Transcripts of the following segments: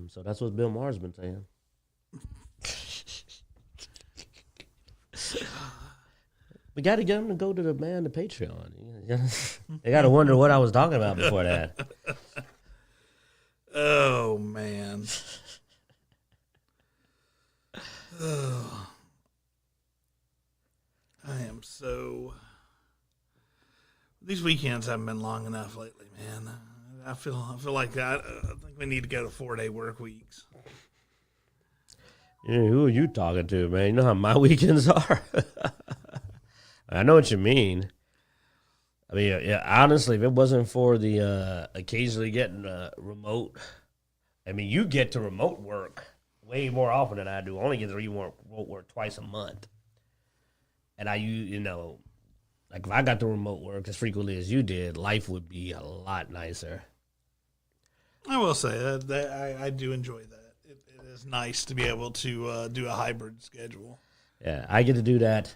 So that's what Bill Maher's been saying. We got to get him to go to the Patreon. They got to wonder what I was talking about before that. Oh, man. Oh. I am so... These weekends haven't been long enough lately, man. I feel like I think we need to go to 4-day work weeks. Yeah, who are you talking to, man? You know how my weekends are? I know what you mean. I mean, yeah, honestly, if it wasn't for the occasionally getting remote, I mean, you get to remote work way more often than I do. I only get to remote work twice a month. And like if I got to remote work as frequently as you did, life would be a lot nicer. I will say that I do enjoy that. It is nice to be able to do a hybrid schedule. Yeah, I get to do that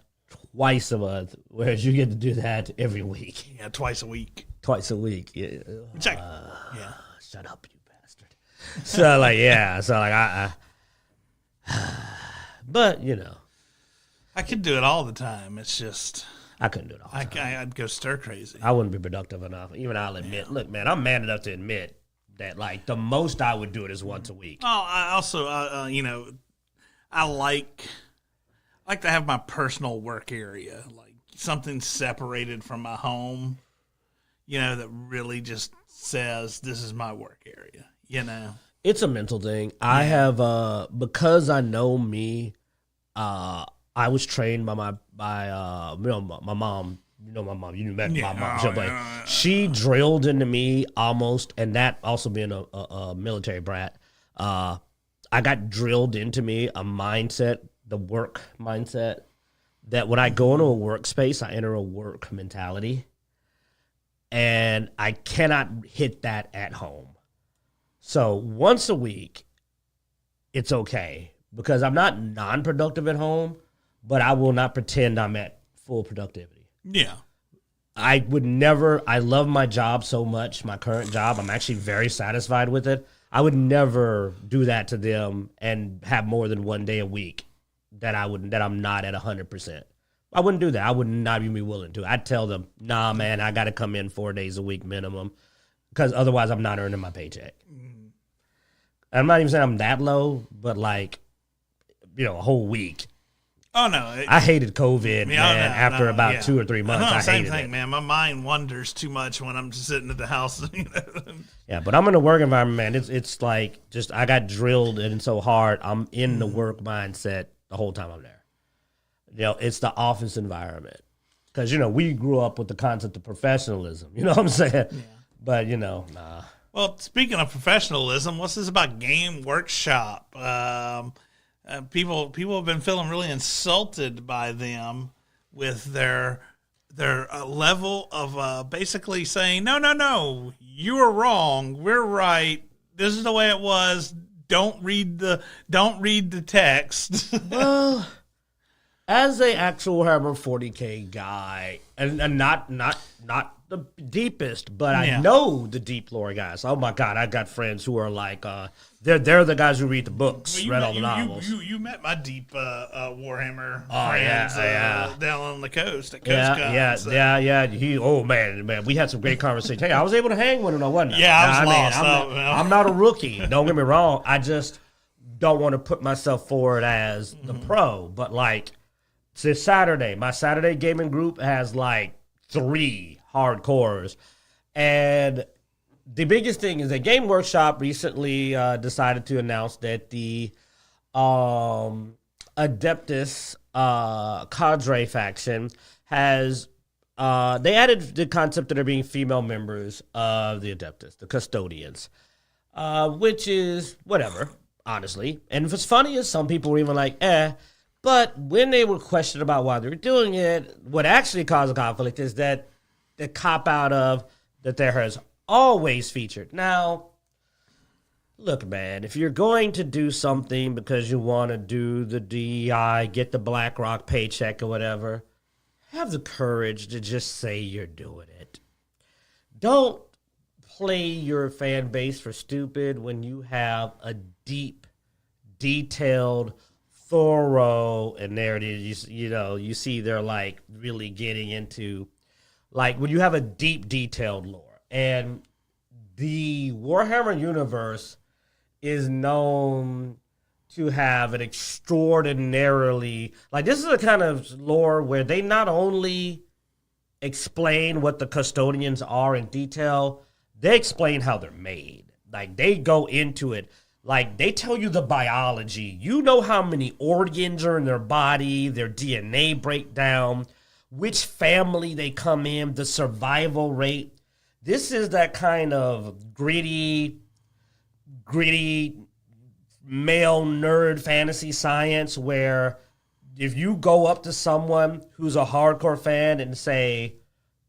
twice a month, whereas you get to do that every week. Yeah, twice a week. Twice a week. Yeah. Yeah. Shut up, you bastard. So I but I could do it all the time. It's just I couldn't do it all the time. I'd go stir crazy. I wouldn't be productive enough. Even I'll admit, look, man, I'm man enough to admit that like the most I would do it is once a week. Oh, I also I like to have my personal work area, like something separated from my home, that really just says this is my work area, It's a mental thing. Yeah. I have because I know me, I was trained by my mom. You know my mom. You met my mom. She drilled into me almost, and that also being a military brat, I got drilled into me a mindset, the work mindset, that when I go into a workspace, I enter a work mentality, and I cannot hit that at home. So once a week, it's okay because I'm not non-productive at home, but I will not pretend I'm at full productivity. Yeah. I would never, I love my job so much, my current job. I'm actually very satisfied with it. I would never do that to them and have more than one day a week that I'm not at 100%. I wouldn't do that. I would not even be willing to. I'd tell them, nah, man, I got to come in 4 days a week minimum because otherwise I'm not earning my paycheck. I'm not even saying I'm that low, but like, a whole week. Oh, no. I hated COVID, man, after about 2 or 3 months. I same hated thing, it. man. My mind wanders too much when I'm just sitting at the house. Yeah, but I'm in a work environment, man. It's like just I got drilled in so hard. I'm in the work mindset the whole time I'm there. It's the office environment. Because, we grew up with the concept of professionalism. You know what I'm saying? Yeah. But, nah. Well, speaking of professionalism, what's this about Game Workshop? People have been feeling really insulted by them with their level of basically saying, no, you are wrong, we're right. This is the way it was. Don't read the text. Well, as a actual Warhammer 40K guy, and not the deepest, but I know the deep lore guys. Oh my God, I got friends who are like, they're the guys who read the books, read all the novels. You met my deep Warhammer friends down on the coast at Coast Con. Yeah. Man, we had some great conversations. Hey, I was able to hang with him, wasn't I? Yeah, I was lost. I'm not a rookie. Don't get me wrong. I just don't want to put myself forward as the pro, but like. It's Saturday. My Saturday gaming group has like 3 hardcores. And the biggest thing is that Game Workshop recently decided to announce that the Adeptus cadre faction has they added the concept that there being female members of the Adeptus, the custodians, which is whatever, honestly. And what's funny is some people were even like, But when they were questioned about why they were doing it, what actually caused a conflict is that the cop-out of that there has always featured. Now, look, man, if you're going to do something because you want to do the DEI, get the BlackRock paycheck or whatever, have the courage to just say you're doing it. Don't play your fan base for stupid when you have a deep, detailed, thorough, and there it is. You see they're like really getting into, like when you have a deep, detailed lore. And the Warhammer universe is known to have an extraordinarily, like, this is a kind of lore where they not only explain what the custodians are in detail, they explain how they're made. Like, they go into it. Like, they tell you the biology. You know how many organs are in their body, their DNA breakdown, which family they come in, the survival rate. This is that kind of gritty male nerd fantasy science where if you go up to someone who's a hardcore fan and say,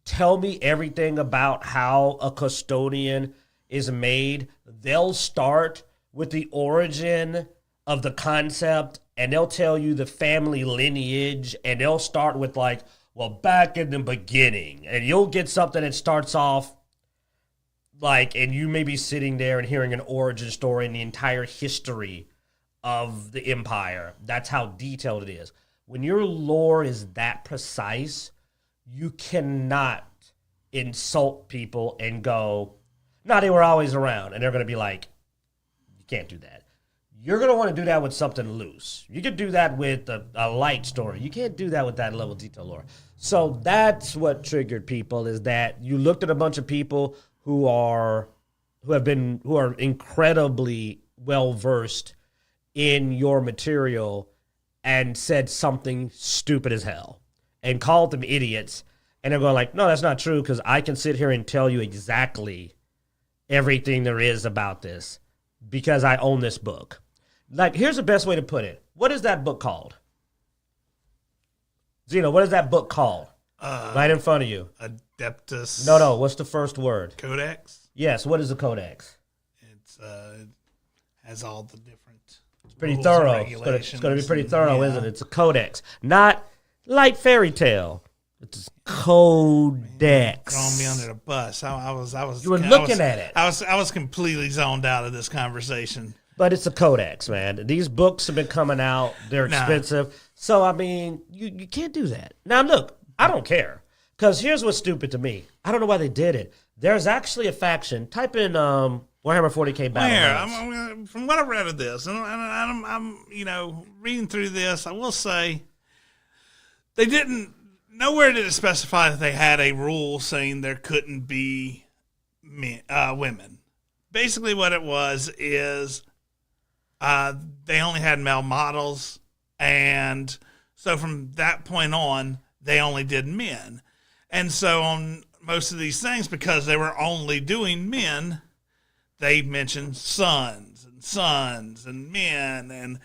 tell me everything about how a custodian is made, they'll start with the origin of the concept and they'll tell you the family lineage and they'll start with like, well, back in the beginning, and you'll get something that starts off like, and you may be sitting there and hearing an origin story and the entire history of the Empire. That's how detailed it is. When your lore is that precise, you cannot insult people and go, nah, they were always around. And they're going to be like, you can't do that. You're going to want to do that with something loose. You could do that with a light story. You can't do that with that level of detail lore. So that's what triggered people, is that you looked at a bunch of people who are incredibly well versed in your material and said something stupid as hell and called them idiots, and they're going like, no, that's not true, because I can sit here and tell you exactly everything there is about this because I own this book. Like, here's the best way to put it. What is that book called? Zeno, what is that book called? Right in front of you. Adeptus. No. What's the first word? Codex. Yes. What is a codex? It has all the different. It's pretty thorough. It's going to be pretty thorough, isn't it? It's a codex, not like fairy tale. It's codex. Throwing me under the bus. I was. You were looking at it. I was completely zoned out of this conversation. But it's a codex, man. These books have been coming out. They're expensive. So, I mean, you can't do that. Now, look, I don't care. Because here's what's stupid to me. I don't know why they did it. There's actually a faction. Type in Warhammer 40K Battle. From what I read of this, and I'm reading through this, I will say they didn't, nowhere did it specify that they had a rule saying there couldn't be women. Basically what it was is they only had male models, and so from that point on, they only did men. And so on most of these things, because they were only doing men, they mentioned sons and men,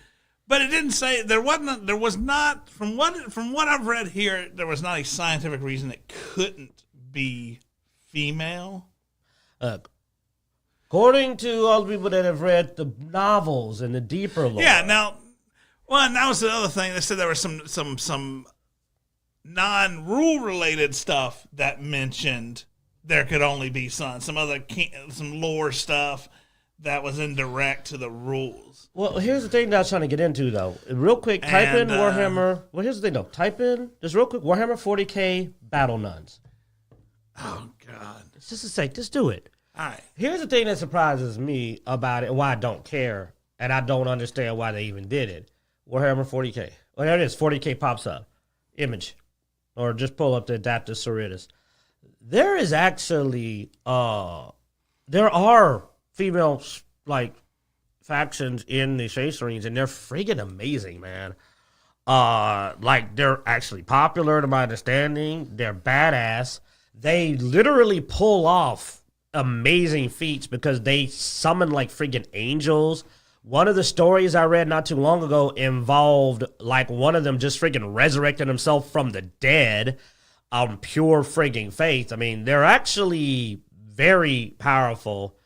but it didn't say there was not from what I've read here, there was not a scientific reason it couldn't be female. According to all the people that have read the novels and the deeper lore. Yeah, now, well, and that was the other thing. They said there was some non-rule related stuff that mentioned there could only be sons. Some lore stuff that was indirect to the rules. Well, here's the thing that I was trying to get into, though. Real quick, type in Warhammer. Well, here's the thing, though. Type in, just real quick, Warhammer 40K Battle Nuns. Oh, God. It's just a sec. Just do it. All right. Here's the thing that surprises me about it, and why I don't care, and I don't understand why they even did it. Warhammer 40K. Well, there it is. 40K pops up. Image. Or just pull up the Adeptus Sororitas. There is actually, there are female, like, factions in the Chasserines, and they're friggin' amazing, man. Like, they're actually popular, to my understanding. They're badass. They literally pull off amazing feats because they summon like friggin' angels. One of the stories I read not too long ago involved like one of them just friggin' resurrecting himself from the dead on pure friggin' faith. I mean, they're actually very powerful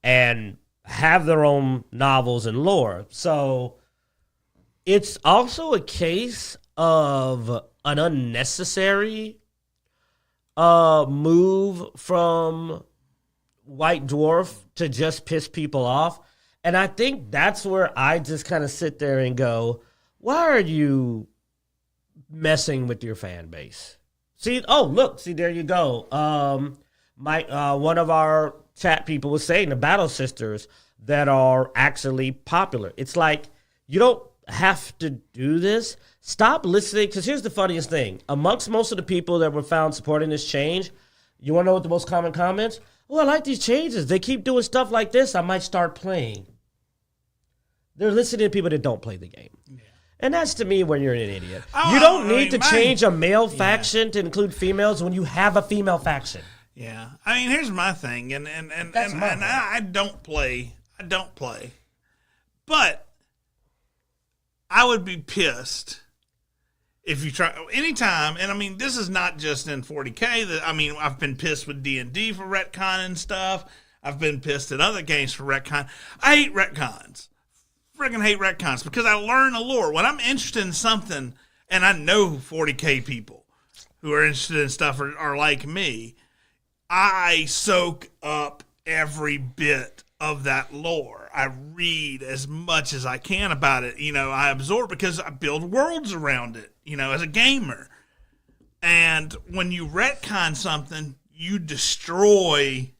and have their own novels and lore. So it's also a case of an unnecessary move from white dwarf to just piss people off. And I think that's where I just kind of sit there and go, why are you messing with your fan base? See, there you go. One of our chat people was saying the Battle Sisters that are actually popular. It's like, you don't have to do this. Stop listening, because here's the funniest thing. Amongst most of the people that were found supporting this change, you want to know what the most common comments? Oh, I like these changes. They keep doing stuff like this. I might start playing. They're listening to people that don't play the game. Yeah. And that's, to me, when you're an idiot. You don't need to change a male faction to include females when you have a female faction. Yeah. I mean, here's my thing. And I don't play. But I would be pissed if you try anytime. And I mean, this is not just in 40K. I've been pissed with D&D for retconning stuff. I've been pissed at other games for retcon. I hate retcons. Friggin' hate retcons because I learn the lore. When I'm interested in something, and I know 40K people who are interested in stuff are like me, I soak up every bit of that lore. I read as much as I can about it. I absorb because I build worlds around it, as a gamer. And when you retcon something, you destroy,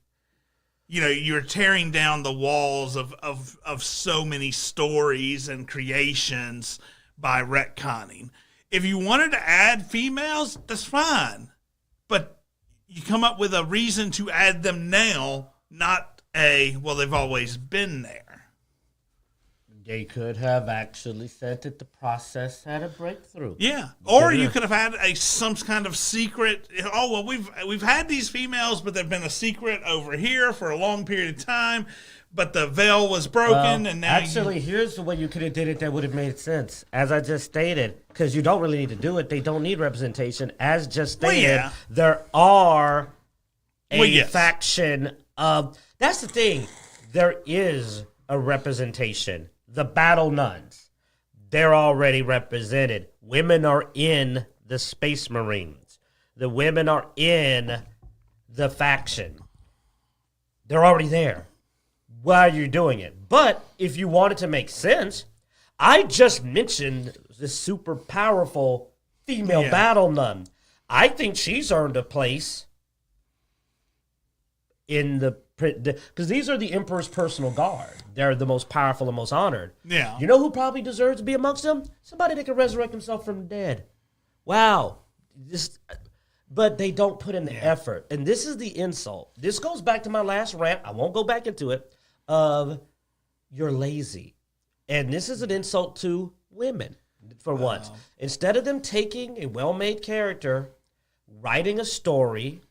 you're tearing down the walls of so many stories and creations by retconning. If you wanted to add females, that's fine. But you come up with a reason to add them now, not they've always been there. They could have actually said that the process had a breakthrough. Yeah, or you could have had some kind of secret. We've had these females, but they've been a secret over here for a long period of time. But the veil was broken, and now here's the way you could have did it that would have made sense. As I just stated, because you don't really need to do it. They don't need representation. As just stated, there are a faction of. That's the thing. There is a representation. The battle nuns, they're already represented. Women are in the Space Marines. The women are in the faction. They're already there. Why are you doing it? But if you want it to make sense, I just mentioned the super powerful female battle nun. I think she's earned a place in because these are the Emperor's personal guard. They're the most powerful and most honored. Yeah. You know who probably deserves to be amongst them? Somebody that can resurrect himself from the dead. Wow. But they don't put in the effort. And this is the insult. This goes back to my last rant. I won't go back into it. Of you're lazy. And this is an insult to women, for once. Instead of them taking a well-made character, writing a story,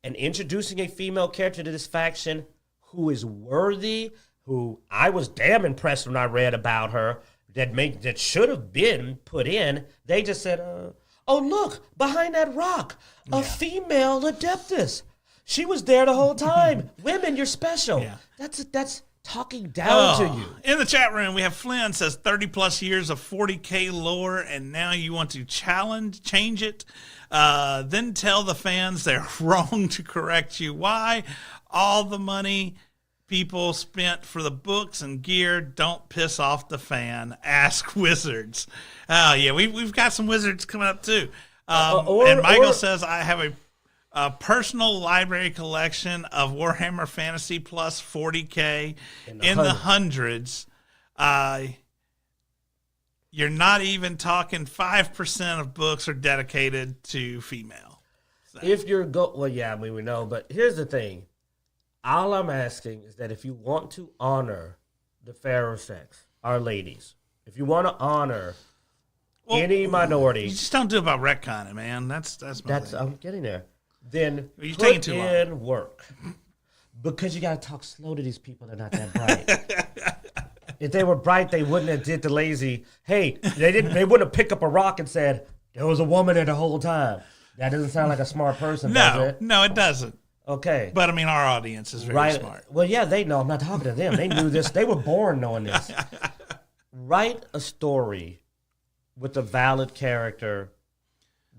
and introducing a female character to this faction who is worthy, who I was damn impressed when I read about her, that should have been put in, they just said, oh, look, behind that rock, a female Adeptus. She was there the whole time. Women, you're special. Yeah. That's talking down to you. In the chat room, we have Flynn says 30-plus years of 40K lore, and now you want to change it. Then tell the fans they're wrong to correct you. Why? All the money people spent for the books and gear, don't piss off the fan. Ask Wizards. Oh, yeah, we've got some Wizards coming up, too. And Michael says, I have a personal library collection of Warhammer Fantasy Plus 40K in the hundreds. You're not even talking 5% of books are dedicated to female. So. If you're we know, but here's the thing. All I'm asking is that if you want to honor the fairer sex, our ladies, if you want to honor any minority, you just don't do it about retconning, man. That's I'm getting there. Then you're put in work, because you got to talk slow to these people. They're not that bright. If they were bright, they wouldn't have did the lazy. Hey, they wouldn't have picked up a rock and said there was a woman there the whole time. That doesn't sound like a smart person, does it? No, it doesn't. Okay. But, I mean, our audience is very smart. Well, yeah, they know. I'm not talking to them. They knew this. They were born knowing this. Write a story with a valid character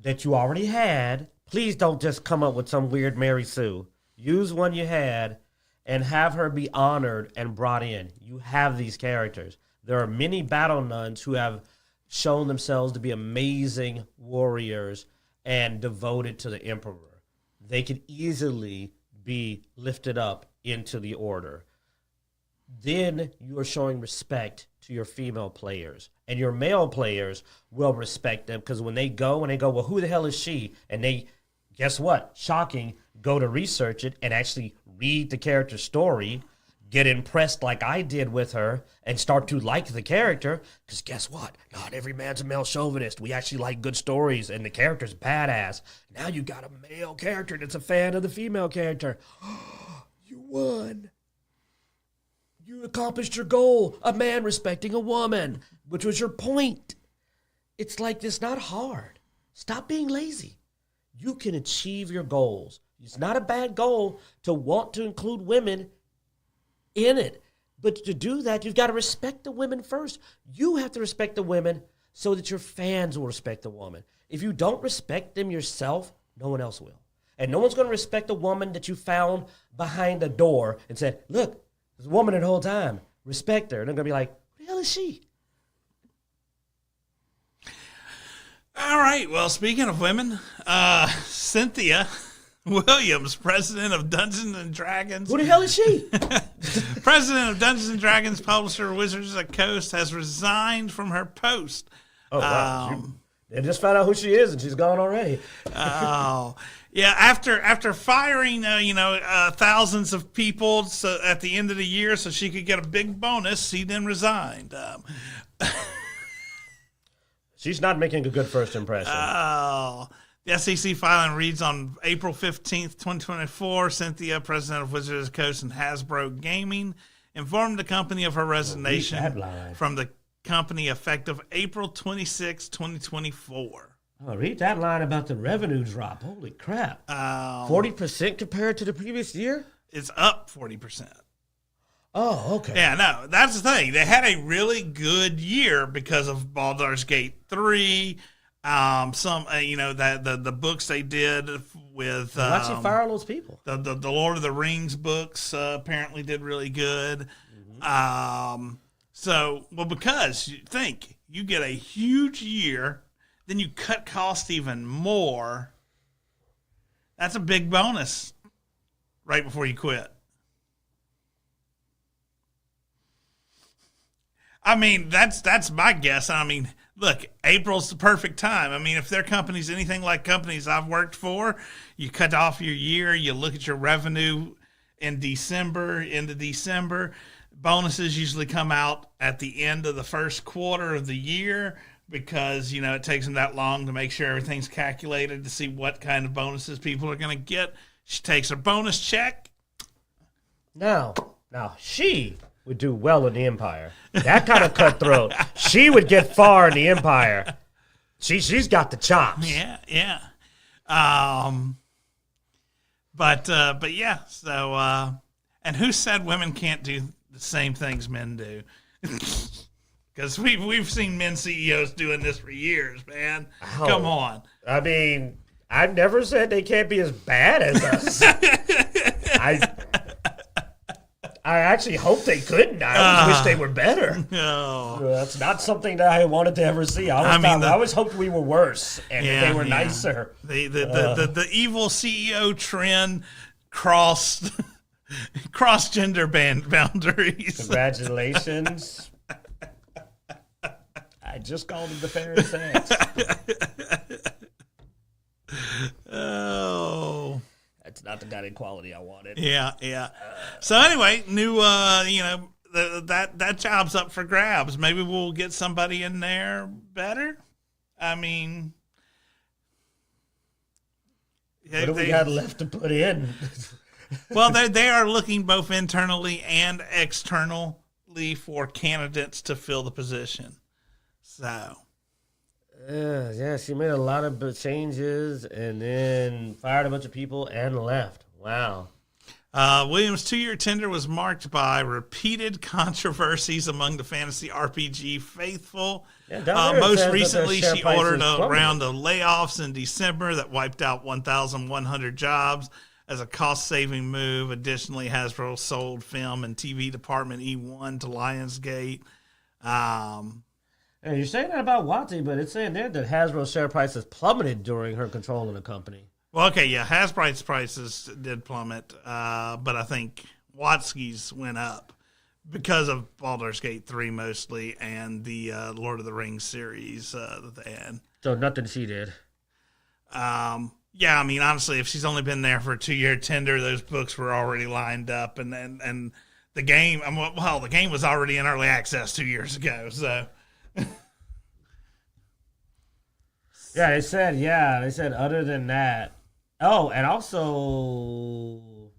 that you already had. Please don't just come up with some weird Mary Sue. Use one you had and have her be honored and brought in. You have these characters. There are many battle nuns who have shown themselves to be amazing warriors and devoted to the emperor. They could easily be lifted up into the order. Then you are showing respect to your female players. And your male players will respect them because when they go, well, who the hell is she? And they, guess what? Shocking, go to research it and actually read the character's story, get impressed like I did with her, and start to like the character. Because guess what? Not every man's a male chauvinist. We actually like good stories, and the character's badass. Now you got a male character that's a fan of the female character. You won. You accomplished your goal, a man respecting a woman, which was your point. It's like, it's not hard. Stop being lazy. You can achieve your goals. It's not a bad goal to want to include women in it. But to do that, you've got to respect the women first. You have to respect the women so that your fans will respect the woman. If you don't respect them yourself, no one else will. And no one's going to respect a woman that you found behind a door and said, look, there's a woman the whole time. Respect her. And they're going to be like, who the hell is she? All right. Well, speaking of women, Cynthia Williams, president of Dungeons and Dragons. Who the hell is she? President of Dungeons and Dragons publisher Wizards of the Coast has resigned from her post. Oh, wow. They just found out who she is, and she's gone already. Oh, yeah. After firing, thousands of people at the end of the year so she could get a big bonus, she then resigned. She's not making a good first impression. Oh. The SEC filing reads on April 15th, 2024, Cynthia, president of Wizards of the Coast and Hasbro Gaming, informed the company of her resignation from the company effective April 26, 2024. Oh, read that line about the revenue drop. Holy crap. 40% compared to the previous year? It's up 40%. Oh, okay. Yeah, no, that's the thing. They had a really good year because of Baldur's Gate 3, the books they did with why'd she fire all those people? The Lord of the Rings books apparently did really good. Mm-hmm. Because you think you get a huge year, then you cut costs even more. That's a big bonus right before you quit. I mean, that's my guess. I mean, look, April's the perfect time. I mean, if their company's anything like companies I've worked for, you cut off your year, you look at your revenue in December, into December. Bonuses usually come out at the end of the first quarter of the year because, it takes them that long to make sure everything's calculated to see what kind of bonuses people are going to get. She takes her bonus check. Now, she would do well in the Empire. That kind of cutthroat. She would get far in the Empire. She's got the chops. Yeah. But yeah. So, and who said women can't do the same things men do? Because we've seen men CEOs doing this for years, man. Oh, come on. I mean, I've never said they can't be as bad as us. I actually hope they couldn't. I always wish they were better. No. That's not something that I wanted to ever see. I always hoped we were worse and they were nicer. The evil CEO trend crossed gender boundaries. Congratulations. I just called him the fair sex. Oh. That's not the kind of quality I wanted. Yeah. So anyway, new, that job's up for grabs. Maybe we'll get somebody in there better. I mean, what do we got left to put in? Well, they are looking both internally and externally for candidates to fill the position. So. Yeah, she made a lot of changes and then fired a bunch of people and left. Wow. Williams' 2-year tender was marked by repeated controversies among the fantasy RPG faithful. Yeah, most recently, she ordered a round of layoffs in December that wiped out 1,100 jobs. as a cost-saving move. Additionally, Hasbro sold film and TV department E1 to Lionsgate. And you're saying that about WotC, but it's saying there that Hasbro's share price has plummeted during her control of the company. Well, okay, yeah, Hasbro's prices did plummet, but I think WotC's went up because of Baldur's Gate 3 mostly and the Lord of the Rings series that they had. So nothing she did. Yeah, I mean, honestly, if she's only been there for a 2-year tender, those books were already lined up, and the game, the game was already in early access 2 years ago. So, yeah, they said other than that. Oh, and also,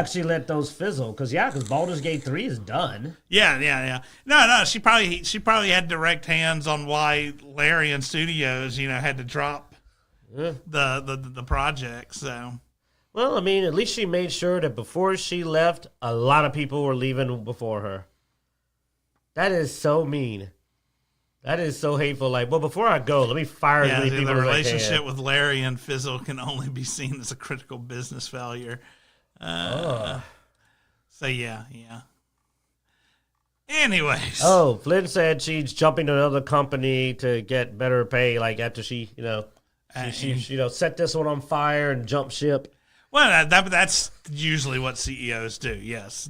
she let those fizzle because Baldur's Gate 3 is done. Yeah. No, she probably had direct hands on why Larian Studios, had to drop the project. So, well, I mean, at least she made sure that before she left, a lot of people were leaving before her. That is so mean. That is so hateful. Like, well, before I go, let me fire as many people as I can. The relationship with Larry and Fizzle can only be seen as a critical business failure. So yeah. Anyways. Oh, Flynn said she's jumping to another company to get better pay. Like after she set this one on fire and jump ship. Well, that's usually what CEOs do. Yes,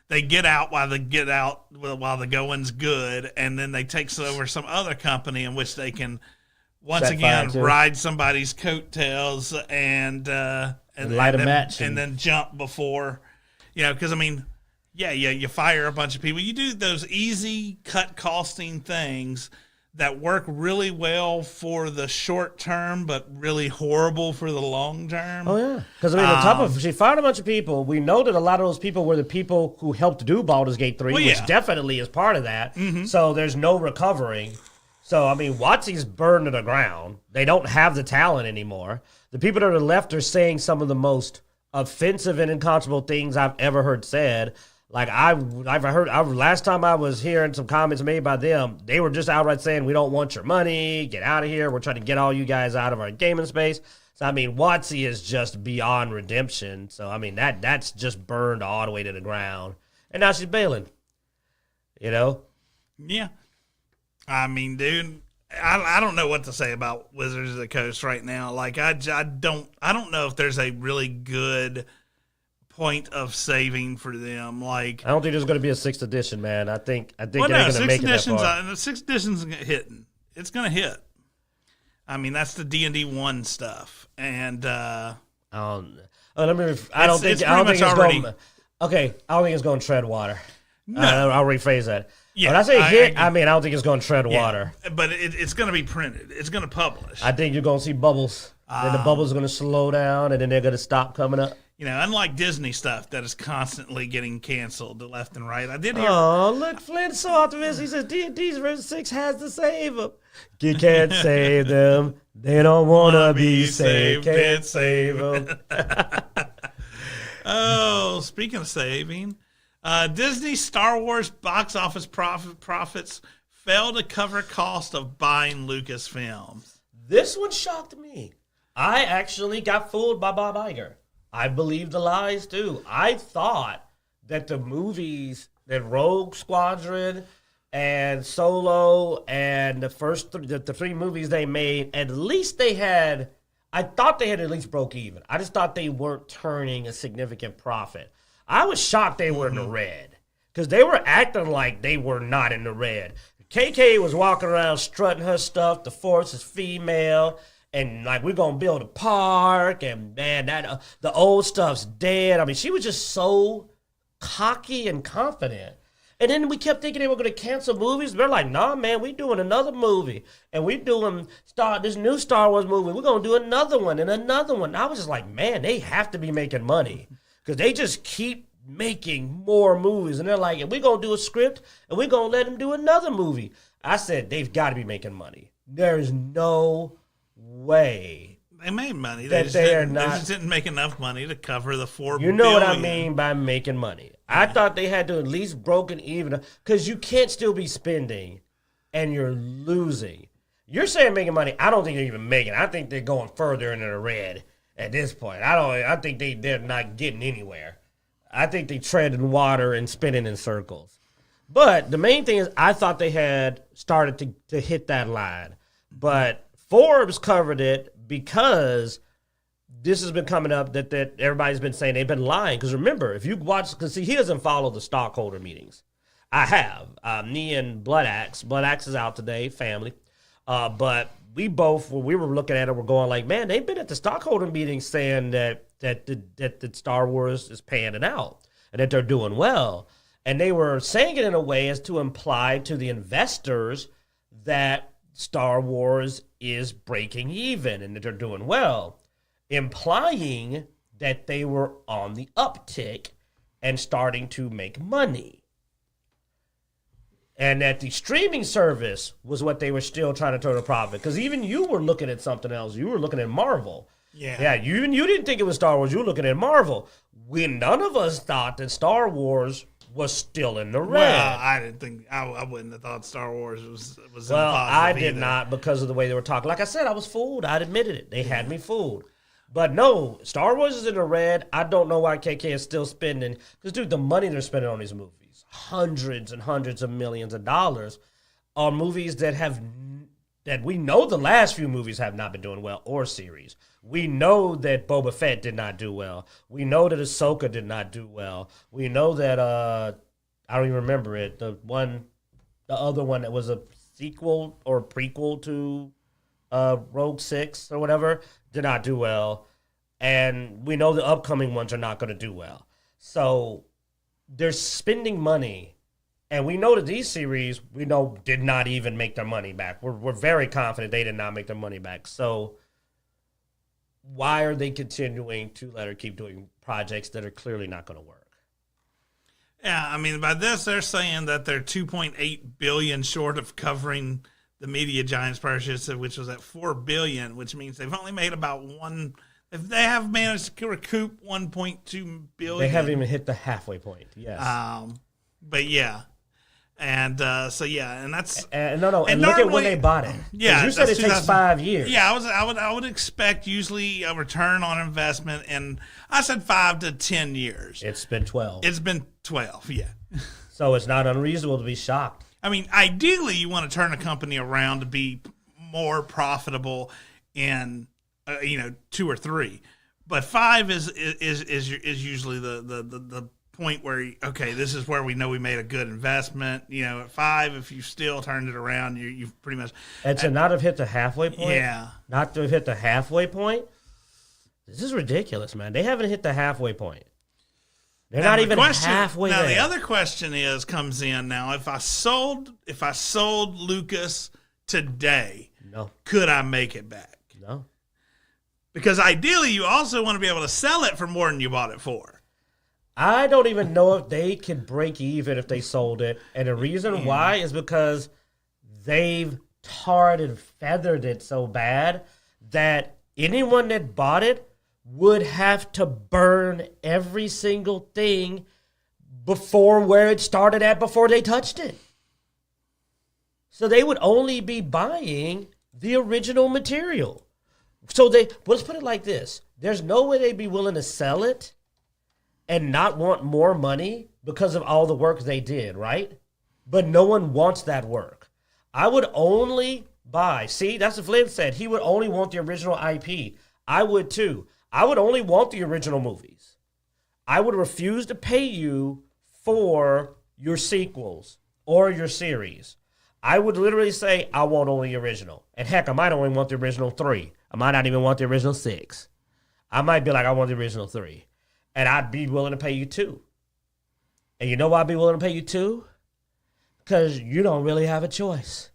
they get out while the going's good, and then they take over some other company in which they can once again ride somebody's coattails and light a match and then jump before, because I mean, you fire a bunch of people. You do those easy cut costing things that work really well for the short term, but really horrible for the long term. Oh yeah, because I mean, on top of she fired a bunch of people. We know that a lot of those people were the people who helped do Baldur's Gate 3, which definitely is part of that. Mm-hmm. So there's no recovering. So I mean, WotC's burned to the ground. They don't have the talent anymore. The people that are left are saying some of the most offensive and unconscionable things I've ever heard said. Like I've heard last time I was hearing some comments made by them, they were just outright saying, "We don't want your money. Get out of here. We're trying to get all you guys out of our gaming space." So I mean, WotC is just beyond redemption. So I mean, that's just burned all the way to the ground, and now she's bailing. Yeah. I mean, dude, I don't know what to say about Wizards of the Coast right now. Like I don't know if there's a really good point of saving for them. Like I don't think there's going to be a 6th edition, man. I think they're going to make it that far. The 6th edition's hitting. It's going to hit. I mean, that's the D&D 1 stuff, and I don't think it's going to tread water. No. I'll rephrase that. Yeah, when I say hit, I mean I don't think it's going to tread water. But it's going to be printed. It's going to publish. I think you're going to see bubbles. Then the bubbles are going to slow down, and then they're going to stop coming up. Unlike Disney stuff that is constantly getting canceled to left and right. I did hear. Oh, look, Flynn's so optimistic. He says D&D's version 6 has to save them. You can't save them. They don't want to be saved. Can't save them. Oh, speaking of saving, Disney Star Wars box office profits fail to cover cost of buying Lucasfilms. This one shocked me. I actually got fooled by Bob Iger. I believe the lies too. I thought that the movies, that Rogue Squadron and Solo and the first the 3 movies they made, at least I thought they had at least broke even. I just thought they weren't turning a significant profit. I was shocked they were in the red because they were acting like they were not in the red. KK was walking around strutting her stuff. The Force is female. And like, we're going to build a park, and man, that the old stuff's dead. I mean, she was just so cocky and confident. And then we kept thinking they were going to cancel movies. They're like, nah, man, we doing another movie. And we doing this new Star Wars movie. We're going to do another one and another one. I was just like, man, they have to be making money because they just keep making more movies. And they're like, we're going to do a script, and we're going to let them do another movie. I said, they've got to be making money. There is no way they made money. They just didn't make enough money to cover the $4 billion. You know what I mean by making money. I thought they had to at least broken even because you can't still be spending and you're losing. You're saying making money. I don't think they're even making. I think they're going further into the red At this point, I think they're not getting anywhere. I think they tread in water and spinning in circles. But the main thing is, I thought they had started to hit that line, but Forbes covered it because this has been coming up that everybody's been saying they've been lying. Because remember, if you watch, because see, he doesn't follow the stockholder meetings. I have. Me and Bloodaxe. Bloodaxe is out today, family. But we both, when we were looking at it, we're going like, man, they've been at the stockholder meetings saying that Star Wars is panning out and that they're doing well. And they were saying it in a way as to imply to the investors that Star Wars is breaking even and that they're doing well, implying that they were on the uptick and starting to make money. And that the streaming service was what they were still trying to turn a profit. Because even you were looking at something else. You were looking at Marvel. Yeah. You didn't think it was Star Wars. You were looking at Marvel. None of us thought that Star Wars was still in the red. Well, I didn't think I wouldn't have thought Star Wars was well, I did either. not, because of the way they were talking. Like I said, I was fooled. I admitted it. They had me fooled. But no, Star Wars is in the red. I don't know why KK is still spending. Because, dude, the money they're spending on these movies, hundreds and hundreds of millions of dollars on movies that we know the last few movies have not been doing well, or series. We know that Boba Fett did not do well. We know that Ahsoka did not do well. We know that, I don't even remember it, the other one that was a sequel or prequel to Rogue 6 or whatever, did not do well. And we know the upcoming ones are not going to do well. So they're spending money. And we know that these series, we know, did not even make their money back. We're very confident they did not make their money back. So why are they continuing to let her keep doing projects that are clearly not going to work? Yeah, I mean, by this, they're saying that they're $2.8 billion short of covering the media giant's purchase, which was at $4 billion, which means they've only made about if they have managed to recoup $1.2 billion. They haven't even hit the halfway point. Yes. But yeah. And and that's no, and look at when they bought it. Yeah, you said it takes 5 years. Yeah, I would expect usually a return on investment, and I said 5 to 10 years. It's been 12. It's been 12, yeah. So it's not unreasonable to be shocked. I mean, ideally, you want to turn a company around to be more profitable in 2 or 3, but 5 is usually the point where, okay, this is where we know we made a good investment. At 5, if you still turned it around, you've pretty much. And to not have hit the halfway point? Yeah. Not to have hit the halfway point? This is ridiculous, man. They haven't hit the halfway point. They're not even halfway there. Now, the other question comes in now. If I sold Lucas today, no, could I make it back? No. Because ideally, you also want to be able to sell it for more than you bought it for. I don't even know if they could break even if they sold it. And the reason why is because they've tarred and feathered it so bad that anyone that bought it would have to burn every single thing before where it started at before they touched it. So they would only be buying the original material. So let's put it like this. There's no way they'd be willing to sell it and not want more money because of all the work they did, right? But no one wants that work. I would only buy. See, that's what Flynn said. He would only want the original IP. I would too. I would only want the original movies. I would refuse to pay you for your sequels or your series. I would literally say, I want only the original. And heck, I might only want the original 3. I might not even want the original 6. I might be like, I want the original 3. And I'd be willing to pay you 2. And you know why I'd be willing to pay you 2? Because you don't really have a choice.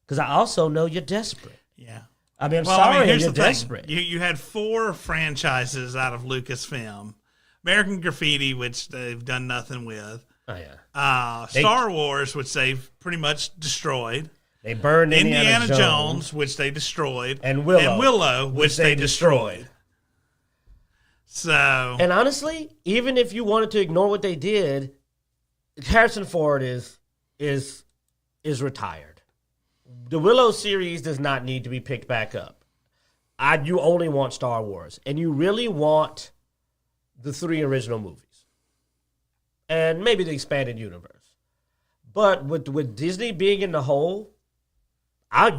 Because I also know you're desperate. Yeah. I mean, here's you're desperate. You had 4 franchises out of Lucasfilm. American Graffiti, which they've done nothing with. Oh, yeah. Star Wars, which they've pretty much destroyed. They burned Indiana Jones, which they destroyed. And Willow, which they destroyed. So, and honestly, even if you wanted to ignore what they did, Harrison Ford is retired. The Willow series does not need to be picked back up. you only want Star Wars, and you really want the 3 original movies, and maybe the expanded universe. But with Disney being in the hole,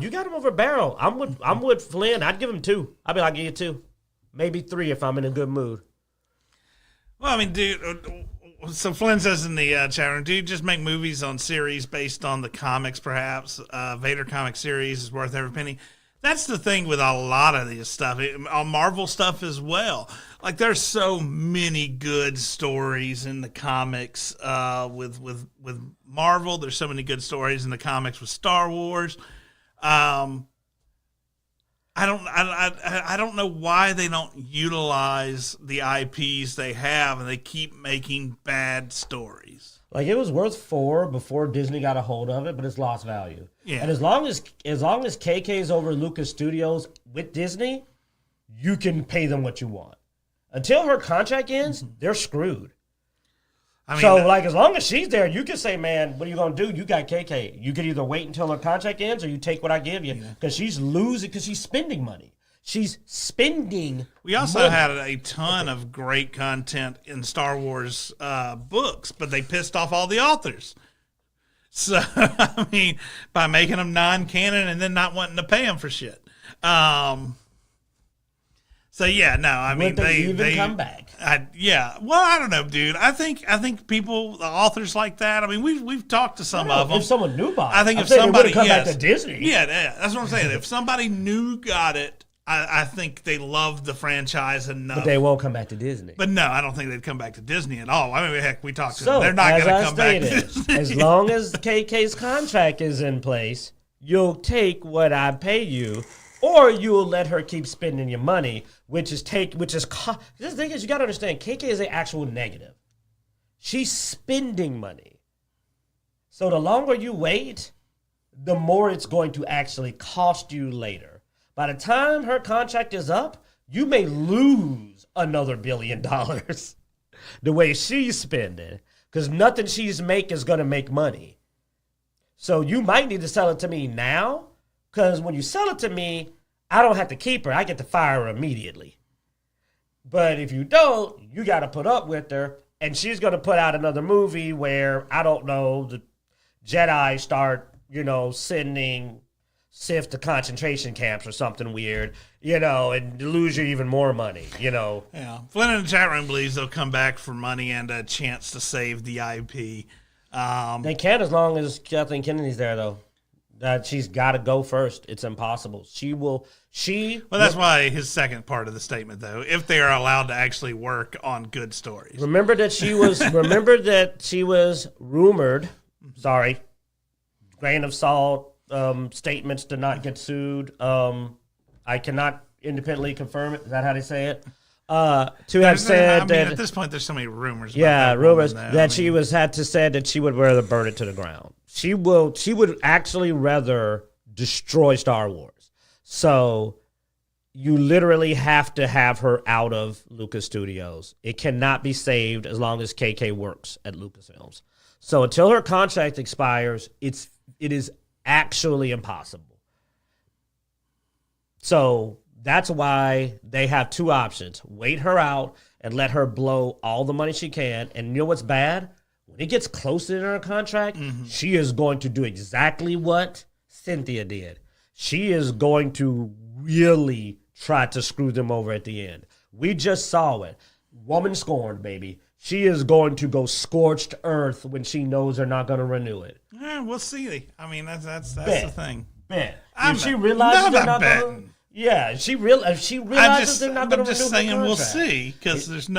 you got him over a barrel. I'm with Flynn. I'd give him 2. I'll give you 2, maybe 3 if I'm in a good mood. Well, I mean, dude. So Flynn says in the chat room, dude, just make movies on series based on the comics, perhaps. Vader comic series is worth every penny. That's the thing with a lot of this stuff, on Marvel stuff as well. Like, there's so many good stories in the comics with Marvel. There's so many good stories in the comics with Star Wars. I don't know why they don't utilize the IPs they have, and they keep making bad stories. Like, it was worth 4 before Disney got a hold of it, but it's lost value. Yeah. And as long as KK's over Lucas Studios with Disney, you can pay them what you want. Until her contract ends, they're screwed. I mean, so, as long as she's there, you can say, man, what are you going to do? You got KK. You can either wait until her contract ends or you take what I give you. Because she's losing, because she's spending money. She's spending We also money. had a ton of great content in Star Wars books, but they pissed off all the authors. So, I mean, by making them non-canon and then not wanting to pay them for shit. So yeah, no, I mean they come back. Well, I don't know, dude. I think people, the authors like that. I mean, we've talked to some of them. If someone knew about it, I think if somebody come back to Disney, yeah, that's what I'm saying. If somebody new got it, I think they loved the franchise enough. But they won't come back to Disney. But no, I don't think they'd come back to Disney at all. I mean, heck, we talked to them. They're not going to come back to Disney. As long as KK's contract is in place, you'll take what I pay you. Or you'll let her keep spending your money, this thing is, you got to understand, KK is an actual negative. She's spending money. So the longer you wait, the more it's going to actually cost you later. By the time her contract is up, you may lose another $1 billion the way she's spending, because nothing she's making is going to make money. So you might need to sell it to me now, because when you sell it to me, I don't have to keep her. I get to fire her immediately. But if you don't, you got to put up with her. And she's going to put out another movie where, I don't know, the Jedi start, sending Sith to concentration camps or something weird, and lose you even more money, Yeah. Flynn in the chat room believes they'll come back for money and a chance to save the IP. They can, as long as Kathleen Kennedy's there, though. She's got to go first. It's impossible. Well, that's why his second part of the statement, though, if they are allowed to actually work on good stories. Remember that she was rumored. Sorry, grain of salt. Statements to not get sued. I cannot independently confirm it. Is that how they say it? Have said that at this point, there's so many rumors. Yeah, rumors that she had to say that she would rather burn it to the ground. She would actually rather destroy Star Wars. So you literally have to have her out of Lucas Studios. It cannot be saved as long as KK works at Lucasfilms. So until her contract expires, it is actually impossible. So that's why they have 2 options. Wait her out and let her blow all the money she can. And you know what's bad? When it gets close to her contract, she is going to do exactly what Cynthia did. She is going to really try to screw them over at the end. We just saw it. Woman scorned, baby. She is going to go scorched earth when she knows they're not going to renew it. Yeah, we'll see. I mean, that's the thing. Bet. If she realizes they're not going to... Yeah, if she realizes they're not going to renew the contract. I'm just saying we'll see, because there's...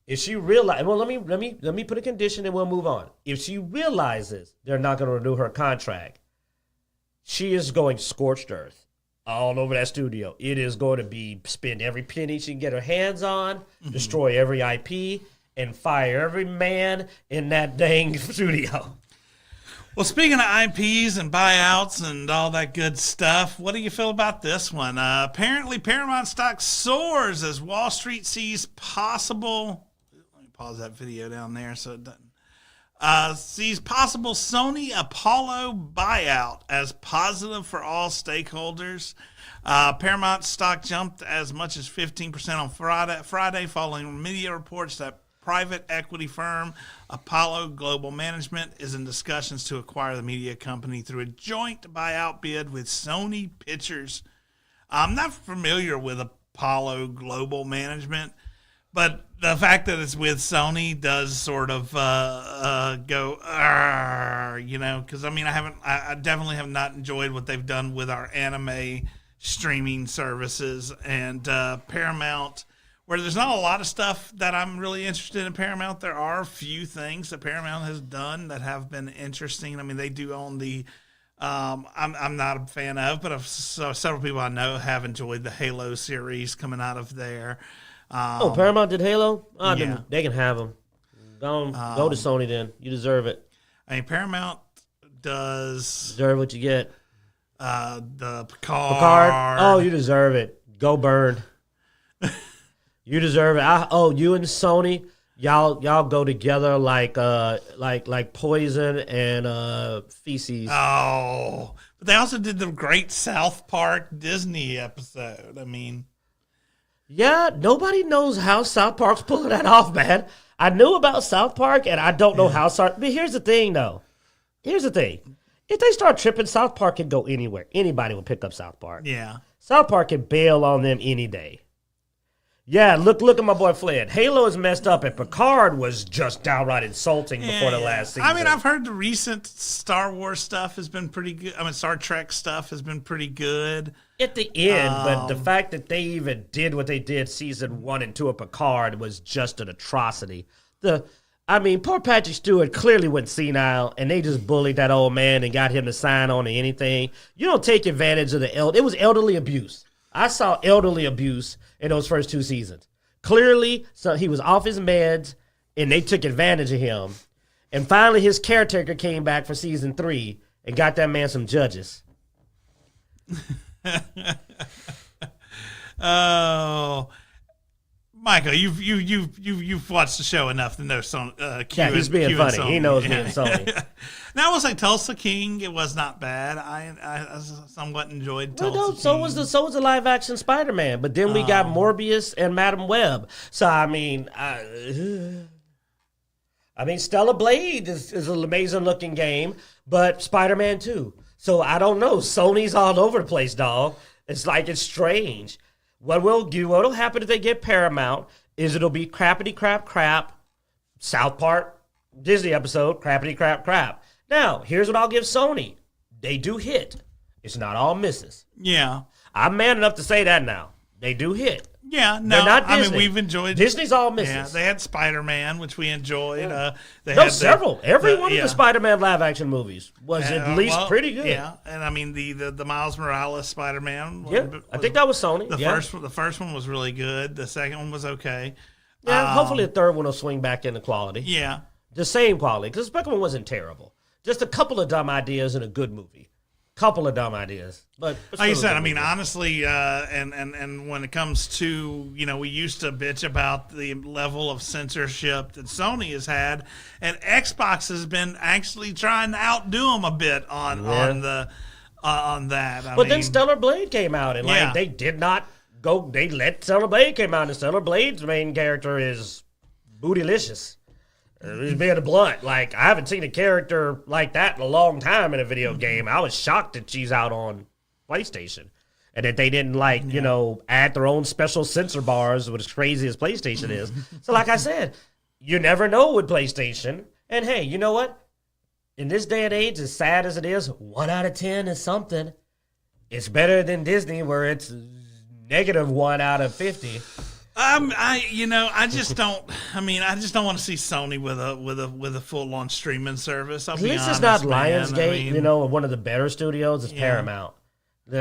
If she realizes... Well, let me put a condition and we'll move on. If she realizes they're not going to renew her contract, she is going scorched earth all over that studio. It is going to be spend every penny she can get her hands on, destroy every IP, and fire every man in that dang studio. Well, speaking of IPs and buyouts and all that good stuff, what do you feel about this one? Apparently, Paramount stock soars as Wall Street sees possible... Let me pause that video down there so it doesn't... sees possible Sony Apollo buyout as positive for all stakeholders. Paramount stock jumped as much as 15% on Friday following media reports that private equity firm Apollo Global Management is in discussions to acquire the media company through a joint buyout bid with Sony Pictures. I'm not familiar with Apollo Global Management, but the fact that it's with Sony does sort of go, because I definitely have not enjoyed what they've done with our anime streaming services, and Paramount, where there's not a lot of stuff that I'm really interested in Paramount. There are a few things that Paramount has done that have been interesting. I mean, they do own the I'm not a fan of, but several people I know have enjoyed the Halo series coming out of there. Paramount did Halo? Yeah. Then they can have them. Go to Sony then. You deserve it. I mean, Paramount does Deserve what you get. the Picard. Picard? Oh, you deserve it. Go burn. You deserve it. You and Sony, y'all go together like poison and feces. Oh, but they also did the great South Park Disney episode. I mean, yeah, nobody knows how South Park's pulling that off, man. I knew about South Park, and I don't know how But here's the thing, though. Here's the thing. If they start tripping, South Park can go anywhere. Anybody will pick up South Park. yeah. South Park can bail on them any day. Yeah, look at my boy Flynn. Halo is messed up, and Picard was just downright insulting before the last season. I mean, I've heard the recent Star Wars stuff has been pretty good. I mean, Star Trek stuff has been pretty good. At the end, but the fact that they even did what they did season 1 and 2 of Picard was just an atrocity. Poor Patrick Stewart clearly went senile, and they just bullied that old man and got him to sign on to anything. You don't take advantage of it was elderly abuse. I saw elderly abuse in those first 2 seasons. Clearly, so he was off his meds, and they took advantage of him. And finally, his caretaker came back for season 3 and got that man some judges. Oh, Michael, you've watched the show enough to know Q. Yeah, he's being funny. He knows me and Sony. Now, I will say Tulsa King. It was not bad. I somewhat enjoyed Tulsa King. So was the live action Spider-Man. But then we got Morbius and Madam Web. So Stellar Blade is an amazing looking game, but Spider-Man 2. So I don't know. Sony's all over the place, dog. It's strange. What'll happen if they get Paramount is it'll be crappity crap, South Park, Disney episode, crappity crap. Now, here's what I'll give Sony. They do hit. It's not all misses. Yeah. I'm man enough to say that now. They do hit. Yeah, no, They're not Disney. we've enjoyed Disney's all misses. Yeah, they had Spider-Man, which we enjoyed. Several. Every one of the Spider-Man live action movies was at least pretty good. Yeah, and I mean the Miles Morales Spider-Man. I think that was Sony. The first one was really good. The second one was okay. Yeah, hopefully the third one will swing back into quality. Yeah, the same quality because the second one wasn't terrible. Just a couple of dumb ideas in a good movie. Couple of dumb ideas, but like you said, I mean, honestly, and when it comes to, we used to bitch about the level of censorship that Sony has had, and Xbox has been actually trying to outdo them a bit on that. Then Stellar Blade came out, and they did not go. They let Stellar Blade came out, and Stellar Blade's main character is bootylicious. He's being blunt. I haven't seen a character like that in a long time in a video game. I was shocked that she's out on PlayStation and that they didn't add their own special censor bars, as crazy as PlayStation is. So like I said, you never know with PlayStation. And hey, you know what? In this day and age, as sad as it is, 1 out of 10 is something. It's better than Disney where it's -1 out of 50. I just don't want to see Sony with a full-on streaming service. At least it's not Lionsgate, one of the better studios. It's Paramount. It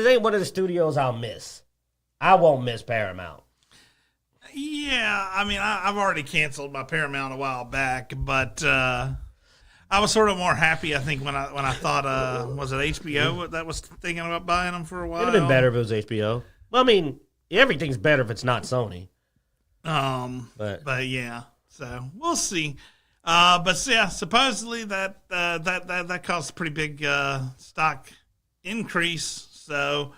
ain't one of the studios I'll miss. I won't miss Paramount. Yeah, I mean, I've already canceled my Paramount a while back, but I was sort of more happy, I think, when I thought, was it HBO that was thinking about buying them for a while? It'd have been better if it was HBO. Well, I mean, everything's better if it's not Sony. But yeah, so we'll see. But yeah, supposedly that caused a pretty big stock increase. So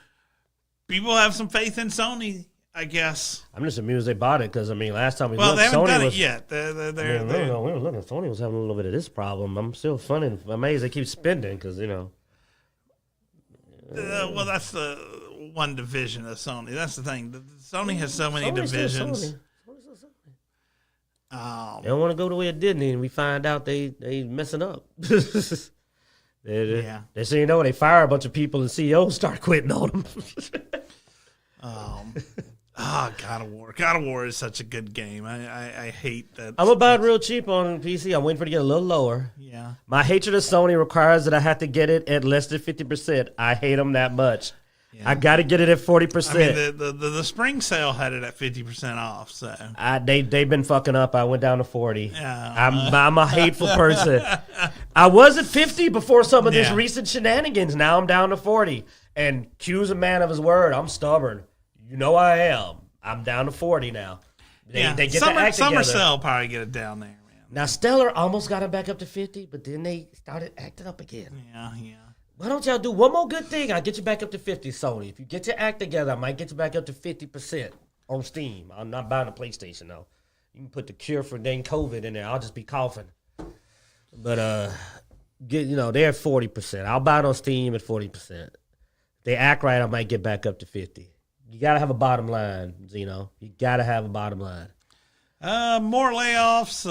people have some faith in Sony, I guess. I'm just amused they bought it because last time we Well, looked, they haven't Sony done was, it yet. we were looking. Sony was having a little bit of this problem. I'm still amazed they keep spending because well, that's the one division of Sony. That's the thing. Sony has so many divisions. They don't want to go the way of Disney, and we find out they messing up. They say, they fire a bunch of people and CEOs start quitting on them. God of War. God of War is such a good game. I hate that. I'm going to buy it real cheap on PC. I'm waiting for it to get a little lower. Yeah. My hatred of Sony requires that I have to get it at less than 50%. I hate them that much. Yeah. I got to get it at 40%. I mean, the spring sale had it at 50% off. So they've been fucking up. I went down to 40. I'm a hateful person. I was at 50 before some of this recent shenanigans. Now I'm down to 40. And Q's a man of his word. I'm stubborn. You know I am. I'm down to 40 now. They get the act together. Summer probably get it down there, man. Now Stellar almost got it back up to 50, but then they started acting up again. Yeah. Why don't y'all do one more good thing? I'll get you back up to 50, Sony. If you get your act together, I might get you back up to 50% on Steam. I'm not buying a PlayStation, though. You can put the cure for dang COVID in there. I'll just be coughing. But, they're at 40%. I'll buy it on Steam at 40%. If they act right, I might get back up to 50. You got to have a bottom line, Zeno. You got to have a bottom line. More layoffs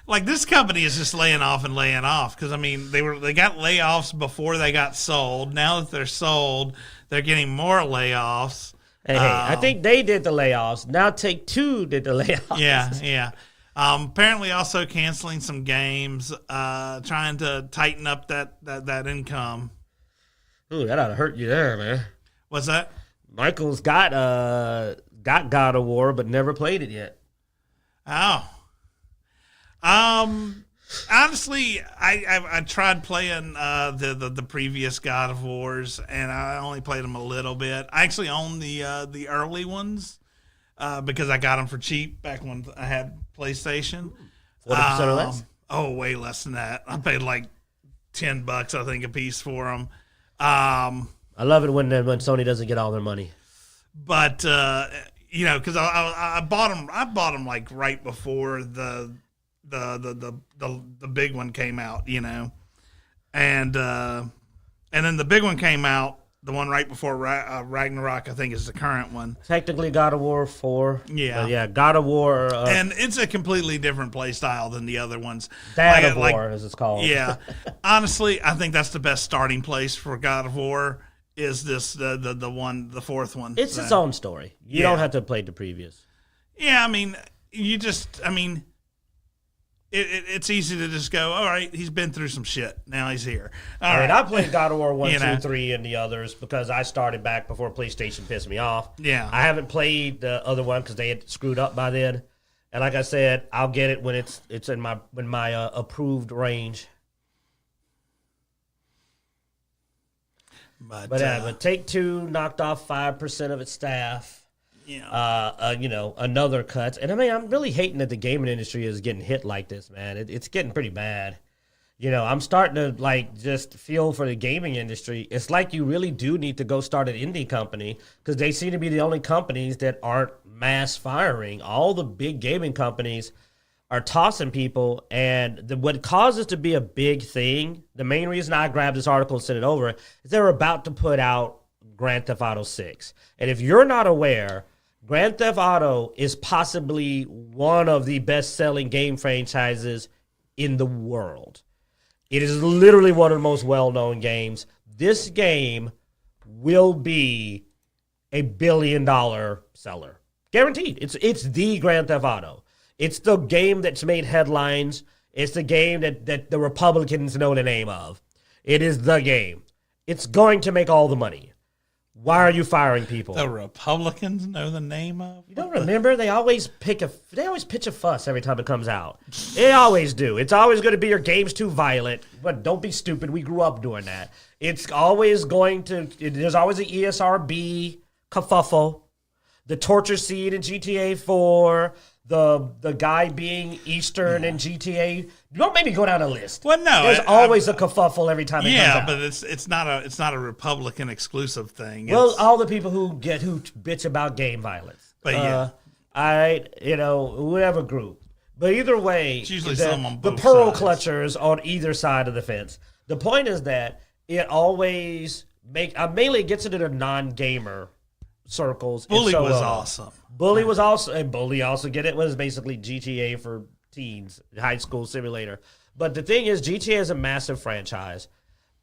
with this company is just laying off because they got layoffs before they got sold. Now that they're sold, they're getting more layoffs. Hey, I think they did the layoffs. Now Take-Two did the layoffs. Yeah. Apparently also canceling some games, trying to tighten up that income. Ooh, that ought to hurt you there, man. What's that? Michael's got God of War, but never played it yet. Oh. Honestly, I tried playing the previous God of Wars, and I only played them a little bit. I actually own the early ones because I got them for cheap back when I had PlayStation. 40% or less? Oh, way less than that. I paid like $10, I think, a piece for them. I love it when Sony doesn't get all their money. But because I bought them like right before the big one came out, and then the big one came out, the one right before Ragnarok, I think, is the current one. Technically, God of War 4. Yeah, God of War, and it's a completely different play style than the other ones. Dad of War, as it's called. Yeah, honestly, I think that's the best starting place for God of War. Is this the fourth one? It's its own story. You don't have to play the previous. Yeah, it's easy to just go, all right, he's been through some shit. Now he's here. I played God of War 1, 2, 3, and the others because I started back before PlayStation pissed me off. Yeah. I haven't played the other one because they had screwed up by then. And like I said, I'll get it when it's in my approved range. But Take-Two knocked off 5% of its staff. Yeah. Another cut. And I'm really hating that the gaming industry is getting hit like this, man. It's getting pretty bad. I'm starting to just feel for the gaming industry. It's like you really do need to go start an indie company because they seem to be the only companies that aren't mass firing. All the big gaming companies are tossing people, and what caused this to be a big thing, the main reason I grabbed this article and sent it over, is they're about to put out Grand Theft Auto 6. And if you're not aware, Grand Theft Auto is possibly one of the best-selling game franchises in the world. It is literally one of the most well-known games. This game will be a billion-dollar seller. Guaranteed. It's the Grand Theft Auto. It's the game that's made headlines. It's the game that the Republicans know the name of. It is the game. It's going to make all the money. Why are you firing people? The Republicans know the name of? You don't remember? They always pitch a fuss every time it comes out. They always do. It's always going to be your game's too violent. But don't be stupid. We grew up doing that. It's always there's always an ESRB kerfuffle. The torture scene in GTA 4. the guy being Eastern and GTA. Don't make me go down a list. Well, no, there's always a kerfuffle every time it comes out. But it's not a Republican exclusive thing. Well, all the people who bitch about game violence. But whatever group. But either way, it's usually some on the both pearl sides. clutchers on either side of the fence. The point is that it always mainly gets into the non-gamer circles. Bully was awesome. Bully was also, and Bully also was basically GTA for teens, high school simulator. But the thing is, GTA is a massive franchise,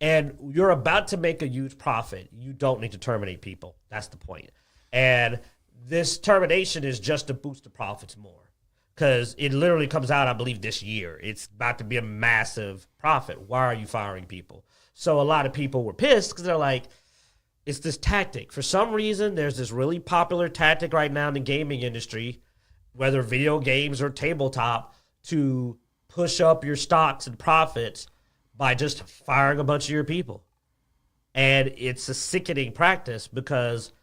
and you're about to make a huge profit. You don't need to terminate people. That's the point. And this termination is just to boost the profits more, because it literally comes out, I believe, this year. It's about to be a massive profit. Why are you firing people? So a lot of people were pissed because they're like, it's this tactic. For some reason, there's this really popular tactic right now in the gaming industry, whether video games or tabletop, to push up your stocks and profits by just firing a bunch of your people. And it's a sickening practice because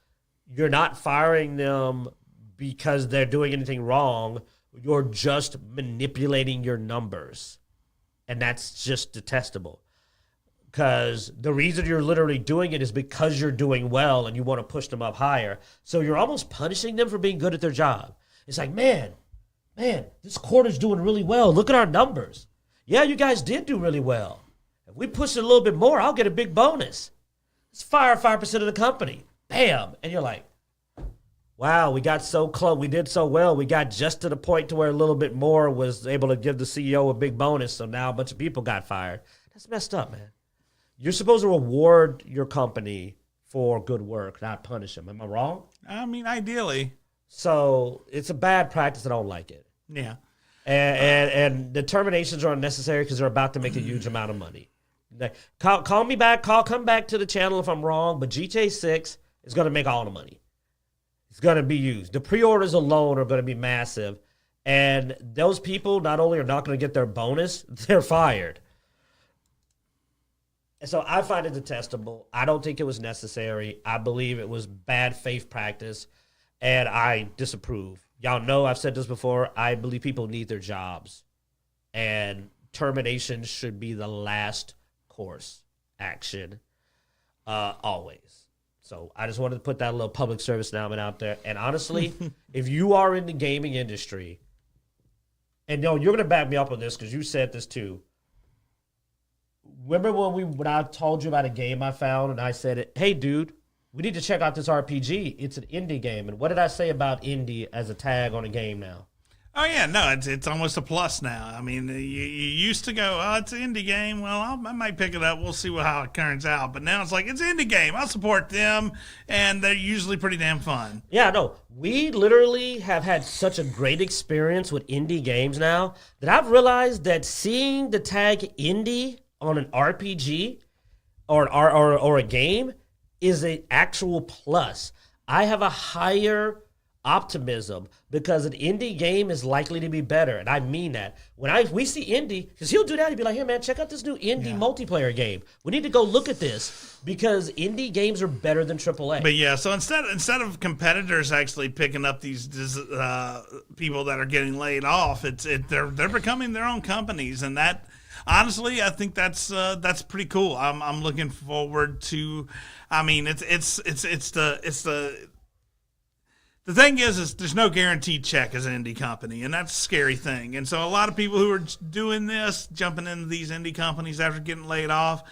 you're not firing them because they're doing anything wrong. You're just manipulating your numbers. And that's just detestable. Because the reason you're literally doing it is because you're doing well and you want to push them up higher. So you're almost punishing them for being good at their job. It's like, man, this quarter's doing really well. Look at our numbers. Yeah, you guys did do really well. If we push it a little bit more, I'll get a big bonus. Let's fire 5% of the company. Bam. And you're like, wow, we got so close. We did so well. We got just to the point to where a little bit more was able to give the CEO a big bonus. So now a bunch of people got fired. That's messed up, man. You're supposed to reward your company for good work, not punish them. Am I wrong? I mean, ideally. So it's a bad practice. I don't like it. Yeah. And the terminations are unnecessary because they're about to make a huge amount of money. Call me back. Come back to the channel if I'm wrong. But GTA 6 is going to make all the money. It's going to be used. The pre-orders alone are going to be massive. And those people not only are not going to get their bonus, they're fired. And so I find it detestable. I don't think it was necessary. I believe it was bad faith practice, and I disapprove. Y'all know I've said this before. I believe people need their jobs, and termination should be the last course action, always. So I just wanted to put that little public service announcement out there. And honestly, if you are in the gaming industry, and you're going to back me up on this because you said this too. Remember when I told you about a game I found and I said, hey, dude, we need to check out this RPG. It's an indie game. And what did I say about indie as a tag on a game now? Oh, yeah, no, it's almost a plus now. I mean, you used to go, oh, it's an indie game. Well, I might pick it up. We'll see how it turns out. But now it's like, it's an indie game. I'll support them, and they're usually pretty damn fun. Yeah, no, we literally have had such a great experience with indie games now that I've realized that seeing the tag indie on an RPG or a game is an actual plus. I have a higher optimism because an indie game is likely to be better, and I mean that. When we see indie, because he'll do that, he'll be like, "Hey man, check out this new indie multiplayer game. We need to go look at this because indie games are better than AAA." But yeah, so instead of competitors actually picking up these people that are getting laid off, they're becoming their own companies, and that. Honestly, I think that's pretty cool. I'm looking forward to. I mean, the thing is there's no guaranteed check as an indie company, and that's a scary thing. And so a lot of people who are doing this, jumping into these indie companies after getting laid off,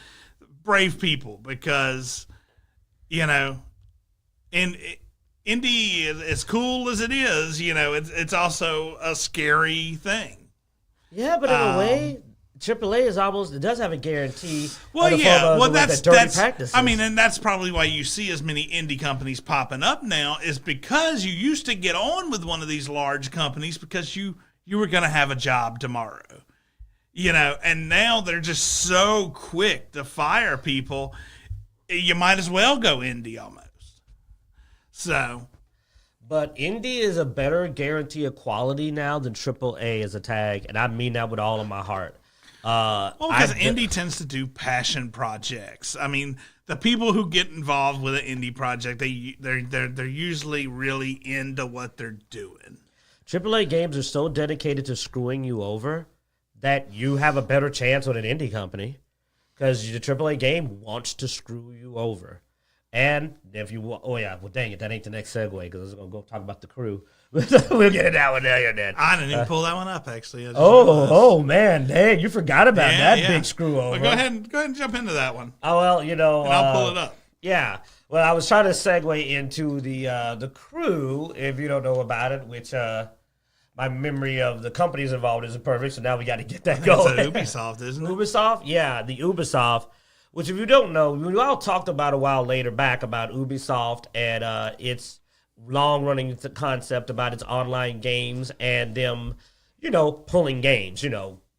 brave people because, indie, as cool as it is, it's also a scary thing. Yeah, but in a way. AAA is it does have a guarantee. Well, yeah. Well, that's practices. I mean, and that's probably why you see as many indie companies popping up now is because you used to get on with one of these large companies because you were going to have a job tomorrow, and now they're just so quick to fire people. You might as well go indie almost. So. But indie is a better guarantee of quality now than AAA as a tag, and I mean that with all of my heart. Because indie tends to do passion projects. I mean, the people who get involved with an indie project, they're usually really into what they're doing. AAA games are so dedicated to screwing you over that you have a better chance with an indie company because the AAA game wants to screw you over. And if you well, dang it, that ain't the next segue because I was going to go talk about the crew. We'll get it that one there then. I didn't even pull that one up, actually. Man, dang, you forgot about that big screw over. Well, go ahead and jump into that one. Oh, well, and I'll pull it up. Yeah. Well, I was trying to segue into the crew, if you don't know about it, which my memory of the companies involved isn't perfect, so now we got to get that going. It's Ubisoft, isn't it? Ubisoft? Yeah, the Ubisoft. Which, if you don't know, we all talked about a while later back about Ubisoft and its long-running concept about its online games and them, pulling games,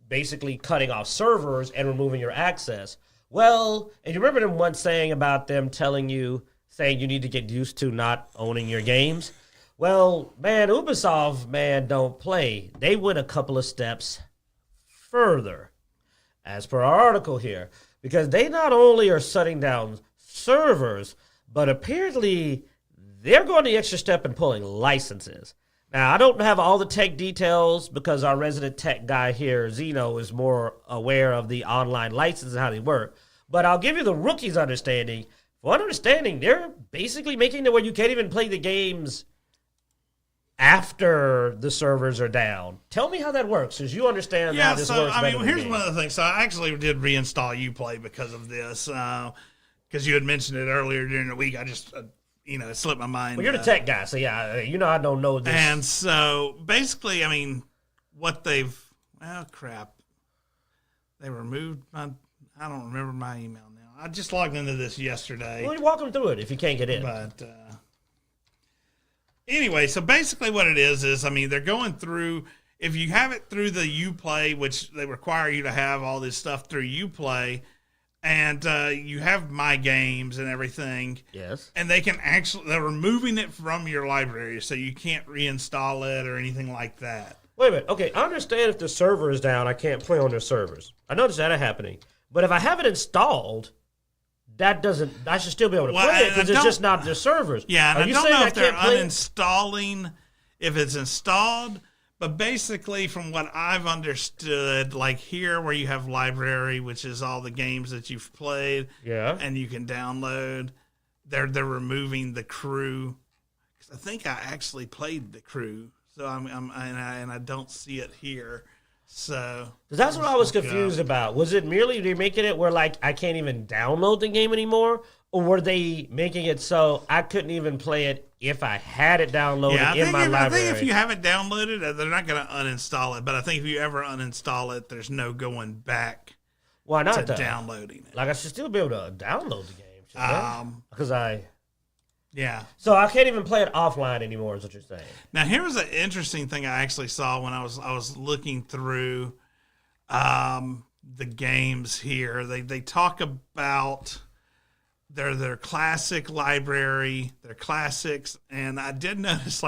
basically cutting off servers and removing your access. Well, and you remember them once saying about them saying you need to get used to not owning your games? Well, man, Ubisoft, don't play. They went a couple of steps further, as per our article here. Because they not only are shutting down servers, but apparently they're going the extra step in pulling licenses. Now, I don't have all the tech details because our resident tech guy here, Zeno, is more aware of the online licenses and how they work. But I'll give you the rookie's understanding. For understanding, they're basically making it where you can't even play the games after the servers are down. Tell me how that works, because you understand how this works better than here's me. One of the things. So I actually did reinstall Uplay because of this, because you had mentioned it earlier during the week. I just, it slipped my mind. Well, you're the tech guy, so yeah, I don't know this. And so basically, what they removed my, I don't remember my email now. I just logged into this yesterday. Well, you walk them through it if you can't get in. But anyway, so basically what it is they're going through, if you have it through the Uplay, which they require you to have all this stuff through Uplay, and you have My Games and everything. Yes. And they're removing it from your library, so you can't reinstall it or anything like that. Wait a minute. Okay, I understand if the server is down, I can't play on their servers. I noticed that happening. But if I have it installed, I should still be able to play it because it's just not their servers. Yeah, and I don't know if they're uninstalling, if it's installed, but basically from what I've understood, like here where you have library, which is all the games that you've played, and you can download, they're removing the crew. 'Cause I think I actually played the crew, so I don't see it here. So that's what I was confused about. Was it merely they making it where like I can't even download the game anymore, or were they making it so I couldn't even play it if I had it downloaded in my library? I think if you have it downloaded, they're not going to uninstall it. But I think if you ever uninstall it, there's no going back. Why not to downloading it? Like I should still be able to download the game. Because Yeah. So I can't even play it offline anymore, is what you're saying. Now, here was an interesting thing I actually saw when I was looking through the games here. They talk about their classic library, their classics, and I did notice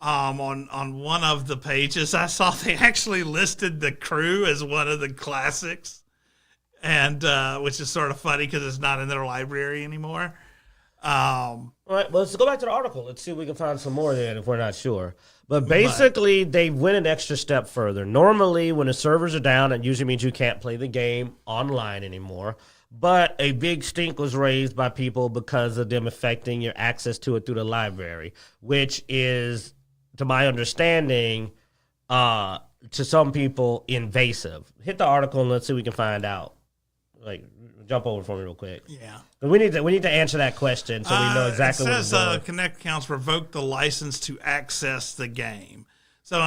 on one of the pages I saw they actually listed the crew as one of the classics, and which is sort of funny because it's not in their library anymore. All right, well, let's go back to the article. Let's see if we can find some more there if we're not sure. But basically, they went an extra step further. Normally, when the servers are down, it usually means you can't play the game online anymore. But a big stink was raised by people because of them affecting your access to it through the library, which is, to my understanding, to some people, invasive. Hit the article and let's see if we can find out. Jump over for me real quick. Yeah. But we need to answer that question so we know exactly what it says. Connect accounts revoke the license to access the game. So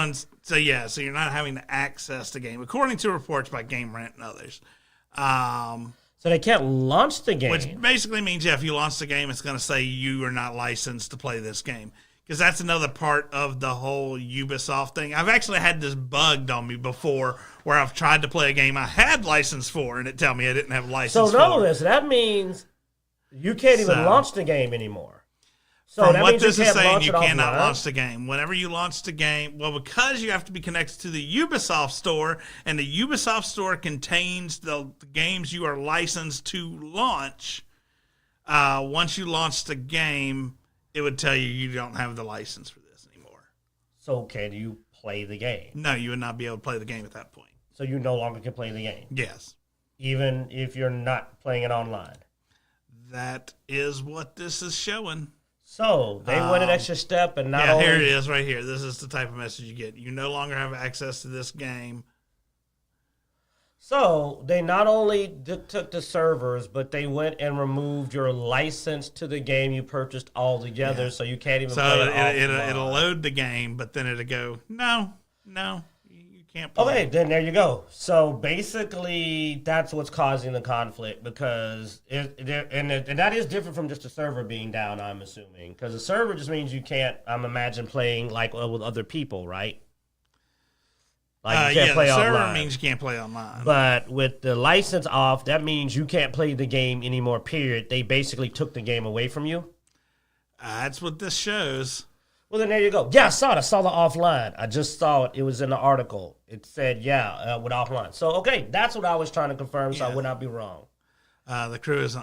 you're not having to access the game, according to reports by Game Rant and others. So they can't launch the game. Which basically means, if you launch the game, it's going to say you are not licensed to play this game. Because that's another part of the whole Ubisoft thing. I've actually had this bugged on me before where I've tried to play a game I had license for, and it tell me I didn't have license for. So know this. That means you can't even launch the game anymore. So from that what means this you is can't saying, you launch it cannot offline. launch the game. Whenever you launch the game, because you have to be connected to the Ubisoft store, and the Ubisoft store contains the games you are licensed to launch, once you launch the game, it would tell you don't have the license for this anymore. So can you play the game? No, you would not be able to play the game at that point. So you no longer can play the game? Yes. Even if you're not playing it online? That is what this is showing. So they went an extra step and not only... here it is right here. This is the type of message you get. You no longer have access to this game. So they not only took the servers, but they went and removed your license to the game you purchased altogether, so you can't even play it. It'll load the game, but then it'll go, no, you can't play. Okay, then there you go. So basically, that's what's causing the conflict because and that is different from just the server being down. I'm assuming because the server just means you can't. I'm imagine playing like with other people, right? Like you can't play the server online. means you can't play online. But with the license off, that means you can't play the game anymore, period. They basically took the game away from you. That's what this shows. Well, then there you go. Yeah, I saw it. I saw the offline. I just saw it. It was in the article. It said, with offline. So, okay, that's what I was trying to confirm, so I would not be wrong. The crew is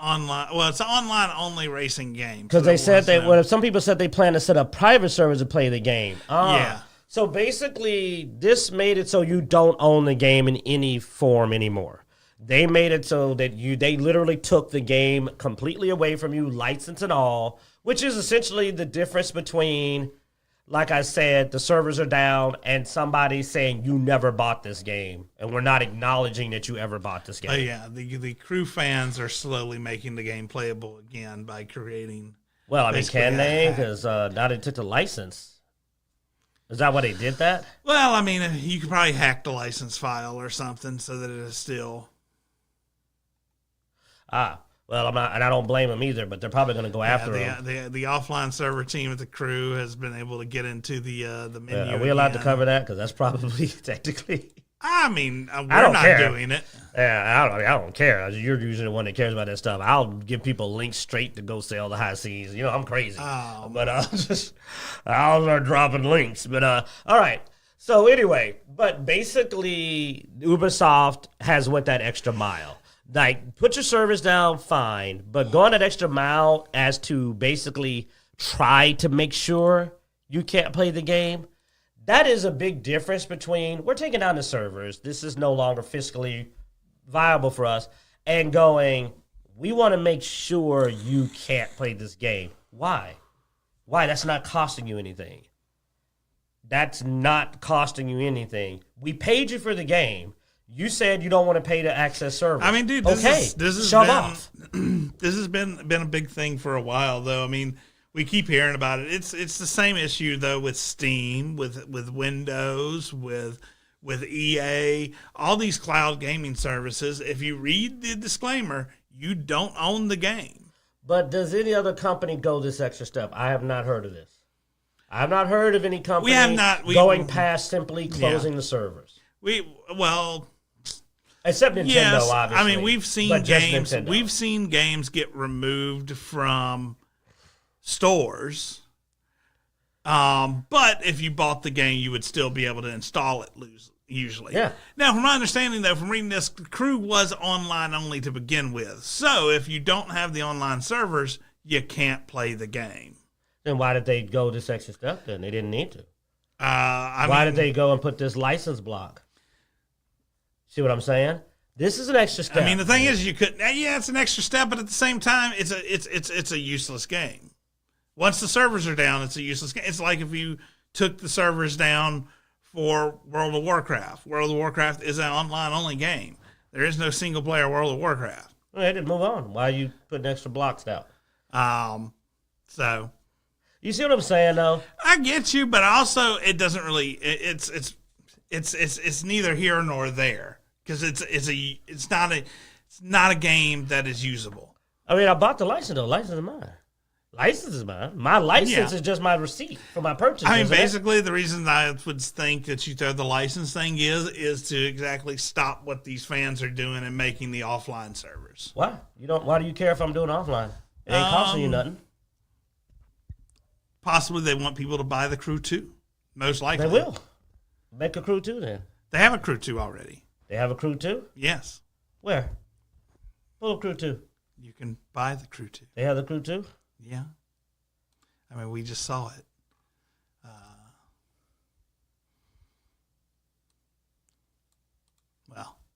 online. Well, it's an online-only racing game. Because they said some people said they plan to set up private servers to play the game. Yeah. So basically, this made it so you don't own the game in any form anymore. They made it so that they literally took the game completely away from you, license and all, which is essentially the difference between, like I said, the servers are down and somebody saying you never bought this game, and we're not acknowledging that you ever bought this game. The crew fans are slowly making the game playable again by creating. Well, I mean, can they? Because now they took the license. Is that why they did that? Well, I mean, you could probably hack the license file or something so that it is still. Well, I'm not, and I don't blame them either. But they're probably going to go after them. The offline server team at the crew has been able to get into the menu. Are we allowed to cover that? Because that's probably technically. I mean, we're not doing it. Yeah, I don't care. You're usually the one that cares about that stuff. I'll give people links straight to go sell the high seas. You know, I'm crazy. But I'll start dropping links. But all right. So anyway, but basically, Ubisoft has went that extra mile. Like, put your servers down, fine. But going that extra mile as to basically try to make sure you can't play the game. That is a big difference between we're taking down the servers. This is no longer fiscally viable for us. And going, we want to make sure you can't play this game. Why? Why? That's not costing you anything. That's not costing you anything. We paid you for the game. You said you don't want to pay to access servers. I mean, dude, this has been a big thing for a while, though. I mean, we keep hearing about it. It's the same issue though with Steam, with Windows, with EA, all these cloud gaming services. If you read the disclaimer, you don't own the game. But does any other company go this extra step? I have not heard of this. I have not heard of any company going past simply closing the servers. Except Nintendo, yes, obviously. I mean, we've seen games get removed from stores. But if you bought the game, you would still be able to install it usually. Yeah. Now, from my understanding, though, from reading this, the crew was online only to begin with. So if you don't have the online servers, you can't play the game. Then why did they go this extra step then? They didn't need to. Why did they go and put this license block? See what I'm saying? This is an extra step. I mean, the thing is, you could. Yeah, it's an extra step, but at the same time, it's a useless game. Once the servers are down, it's a useless game. It's like if you took the servers down for World of Warcraft. World of Warcraft is an online-only game. There is no single-player World of Warcraft. Well, they didn't move on. Why are you putting extra blocks down? So you see what I'm saying, though? I get you, but also it doesn't really. It's neither here nor there because it's not a game that is usable. I mean, I bought the license though. License is mine. License is mine. My license is just my receipt for my purchase. I mean, basically, the reason I would think that you throw the license thing is to exactly stop what these fans are doing and making the offline servers. Why? Why do you care if I'm doing offline? It ain't costing you nothing. Possibly they want people to buy the Crew 2. Most likely. They will. Make a Crew 2 then. They have a Crew 2 already. They have a Crew 2? Yes. Where? Pull a Crew 2. You can buy the Crew 2. They have the Crew 2? Yeah. I mean, we just saw it.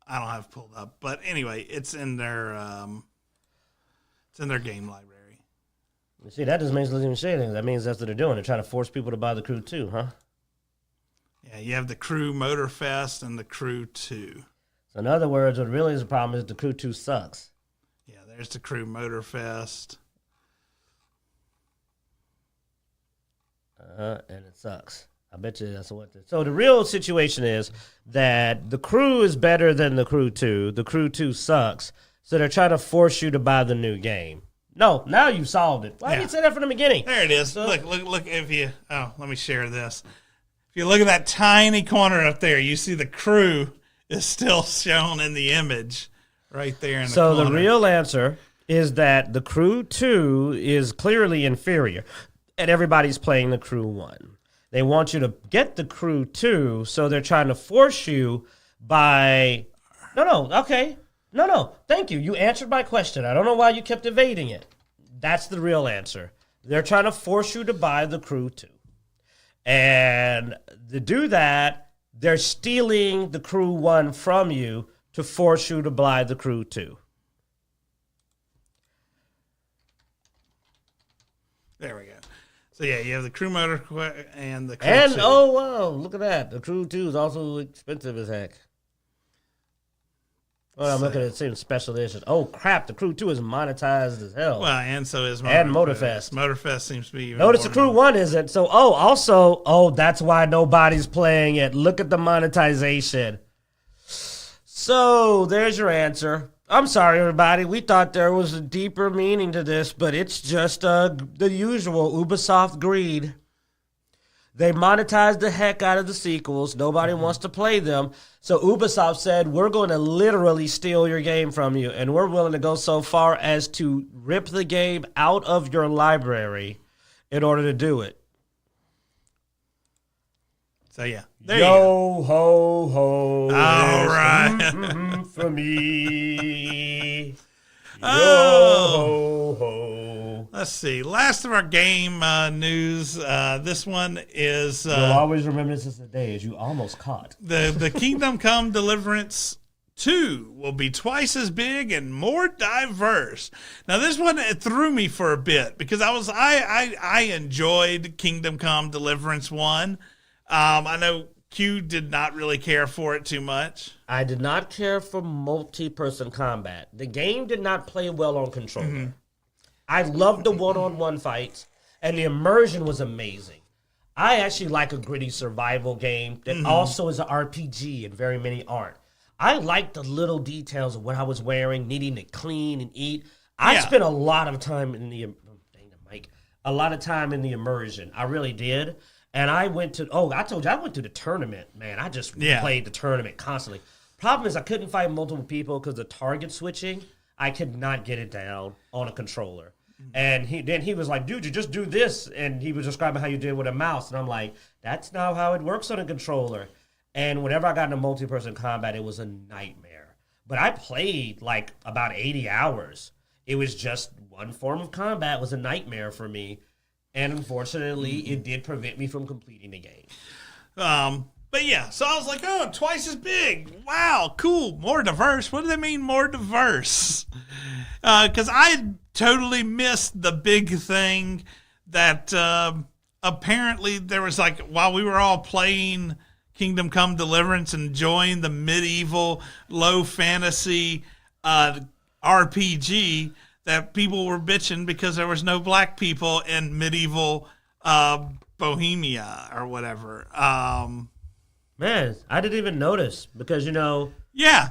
I don't have it pulled up, but anyway, it's in their game library. You see, that doesn't even say anything. That means that's what they're doing. They're trying to force people to buy the Crew 2, huh? Yeah, you have the Crew Motorfest and the Crew 2. So in other words, what really is the problem is the Crew 2 sucks. Yeah, there's the Crew Motorfest. And it sucks. I bet you that's what. So the real situation is that the Crew is better than the Crew 2. The Crew 2 sucks. So they're trying to force you to buy the new game. No, now you've solved it. Why didn't you say that from the beginning? There it is. So, look. If you, let me share this. If you look at that tiny corner up there, you see the Crew is still shown in the image right there in the corner. So the real answer is that the Crew 2 is clearly inferior, and everybody's playing the Crew 1. They want you to get the Crew 2, so they're trying to force you by... No, thank you. You answered my question. I don't know why you kept evading it. That's the real answer. They're trying to force you to buy the Crew 2. And to do that, they're stealing the Crew 1 from you to force you to buy the Crew 2. There we go. So, yeah, you have the Crew Motor and the Crew 2. Oh, wow, look at that. The Crew 2 is also expensive as heck. Well, I'm looking at the special edition. Oh, crap. The Crew 2 is monetized as hell. Well, and so is Motorfest. And Motorfest. Motorfest seems to be even Notice more the Crew 1 isn't. So, that's why nobody's playing it. Look at the monetization. So, there's your answer. I'm sorry, everybody. We thought there was a deeper meaning to this, but it's just the usual Ubisoft greed. They monetized the heck out of the sequels. Nobody wants to play them. So Ubisoft said, we're going to literally steal your game from you, and we're willing to go so far as to rip the game out of your library in order to do it. So, yeah. There Yo, ho, ho. All right. For me. Yo, ho, ho. Let's see. Last of our game news. This one is... You'll always remember this as the day as you almost caught. The Kingdom Come Deliverance 2 will be twice as big and more diverse. Now, this one it threw me for a bit because I enjoyed Kingdom Come Deliverance 1. I know Q did not really care for it too much. I did not care for multi-person combat. The game did not play well on controller. Mm-hmm. I loved the one-on-one fights, and the immersion was amazing. I actually like a gritty survival game that also is an RPG, and very many aren't. I like the little details of what I was wearing, needing to clean and eat. I spent a lot of time in the immersion. I really did. And I went to, I told you, I went to the tournament, man. I just played the tournament constantly. Problem is, I couldn't fight multiple people because the target switching, I could not get it down on a controller. And he was like, dude, you just do this. And he was describing how you did with a mouse. And I'm like, that's not how it works on a controller. And whenever I got into multi-person combat, it was a nightmare. But I played like about 80 hours. It was just one form of combat was a nightmare for me. And unfortunately, it did prevent me from completing the game. But yeah, so I was like, oh, twice as big. Wow, cool. More diverse. What do they mean more diverse? Because I totally missed the big thing that apparently there was like, while we were all playing Kingdom Come Deliverance, enjoying the medieval low fantasy RPG, that people were bitching because there was no black people in medieval Bohemia or whatever. Man, I didn't even notice because,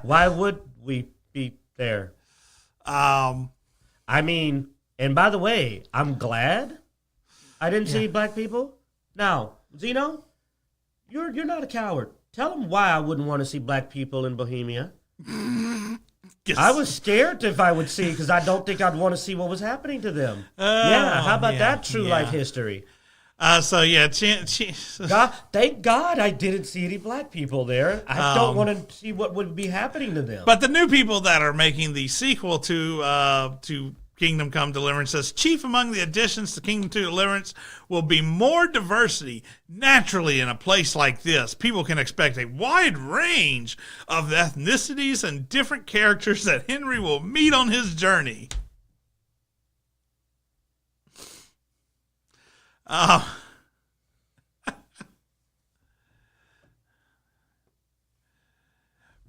why would we be there? I mean, and by the way, I'm glad I didn't see black people. Now, Zeno, you're not a coward. Tell them why I wouldn't want to see black people in Bohemia. Yes. I was scared if I would see because I don't think I'd want to see what was happening to them. How about that true life history? God, thank God I didn't see any black people there. I don't want to see what would be happening to them. But the new people that are making the sequel to Kingdom Come Deliverance says, chief among the additions to Kingdom 2 Deliverance will be more diversity. Naturally, in a place like this, people can expect a wide range of ethnicities and different characters that Henry will meet on his journey.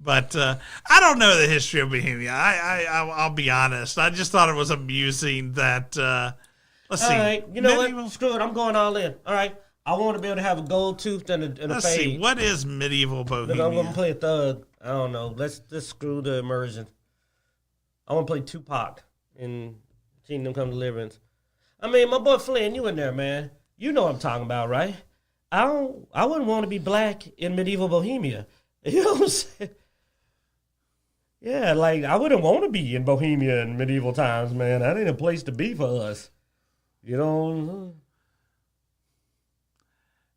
But I don't know the history of Bohemia. I'll be honest. I just thought it was amusing that. Let's see. All right, you know what? Screw it. I'm going all in. All right, I want to be able to have a gold tooth and a fade. Let's see. What is medieval Bohemia? I'm gonna play a thug. I don't know. Let's screw the immersion. I want to play Tupac in Kingdom Come Deliverance. I mean, my boy Flynn, you in there, man? You know what I'm talking about, right? I wouldn't want to be black in medieval Bohemia. You know what I'm saying? Yeah, like, I wouldn't want to be in Bohemia in medieval times, man. That ain't a place to be for us. You know?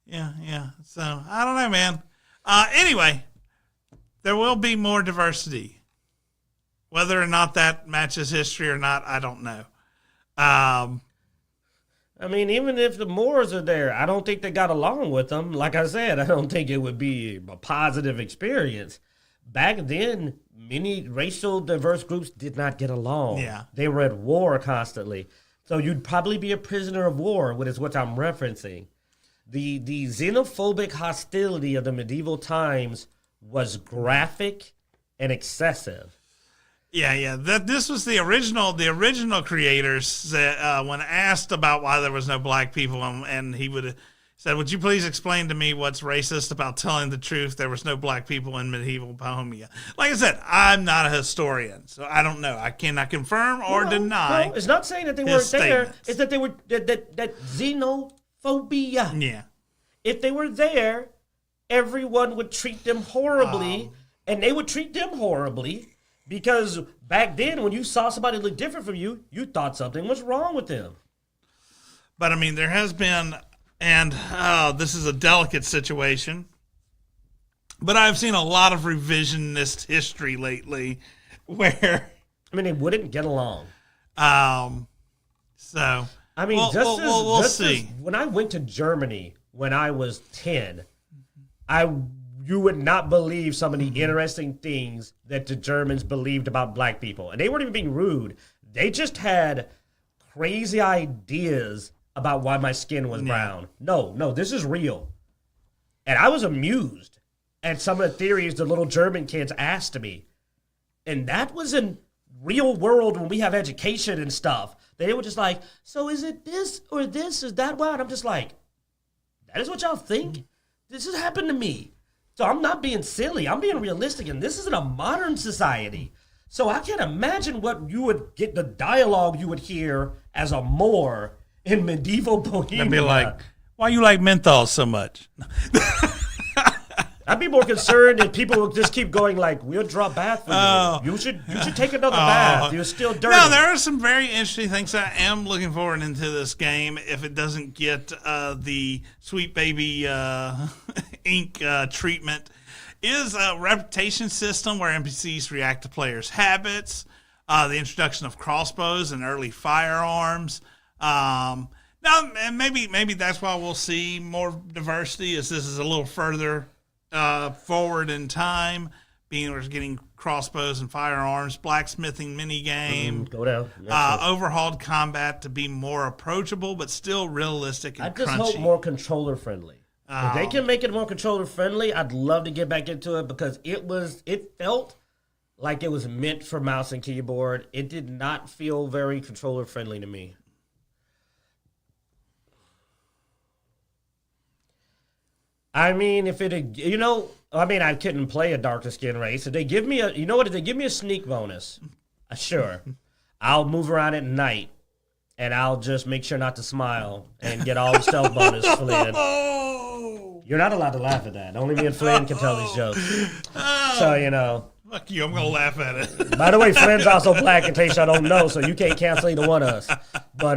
Yeah. So, I don't know, man. Anyway, there will be more diversity. Whether or not that matches history or not, I don't know. I mean, even if the Moors are there, I don't think they got along with them. Like I said, I don't think it would be a positive experience. Back then, many racial diverse groups did not get along. Yeah. They were at war constantly. So you'd probably be a prisoner of war, which is what I'm referencing. The xenophobic hostility of the medieval times was graphic and excessive. Yeah. This was the original creators that when asked about why there was no black people, and he would said, "Would you please explain to me what's racist about telling the truth? There was no black people in medieval Bohemia." Like I said, I'm not a historian, so I don't know. I cannot confirm or deny. No, it's not saying that they weren't there. It's that they were that xenophobia. Yeah. If they were there, everyone would treat them horribly, and they would treat them horribly because back then, when you saw somebody look different from you, you thought something was wrong with them. But I mean, there has been. And this is a delicate situation. But I've seen a lot of revisionist history lately where... I mean, they wouldn't get along. So, I mean, we'll see. When I went to Germany when I was 10, you would not believe some of the interesting things that the Germans believed about black people. And they weren't even being rude. They just had crazy ideas about why my skin was brown. No, this is real. And I was amused at some of the theories the little German kids asked me. And that was in real world when we have education and stuff. They were just like, so is it this or this? Is that why? And I'm just like, that is what y'all think? This has happened to me. So I'm not being silly. I'm being realistic. And this isn't a modern society. So I can't imagine what you would get, the dialogue you would hear as a Moor in medieval Bohemia. I'd be like, why you like menthol so much? I'd be more concerned if people would just keep going like, we'll draw bath for you. You should take another bath. You're still dirty. No, there are some very interesting things. I am looking forward into this game if it doesn't get the Sweet Baby ink treatment. Is a reputation system where NPCs react to players' habits, the introduction of crossbows and early firearms. Now, and maybe that's why we'll see more diversity, as this is a little further forward in time, being we're getting crossbows and firearms, blacksmithing minigame, go down. Overhauled combat to be more approachable, but still realistic and crunchy. I just hope more controller friendly. If they can make it more controller friendly, I'd love to get back into it because it felt like it was meant for mouse and keyboard. It did not feel very controller friendly to me. I mean, I couldn't play a darker skin race. If they give me if they give me a sneak bonus, sure, I'll move around at night, and I'll just make sure not to smile and get all the stealth bonus, Flynn. You're not allowed to laugh at that. Only me and Flynn can tell these jokes. So, Fuck you, I'm going to laugh at it. By the way, Flynn's also black, in case y'all don't know, so you can't cancel either one of us. But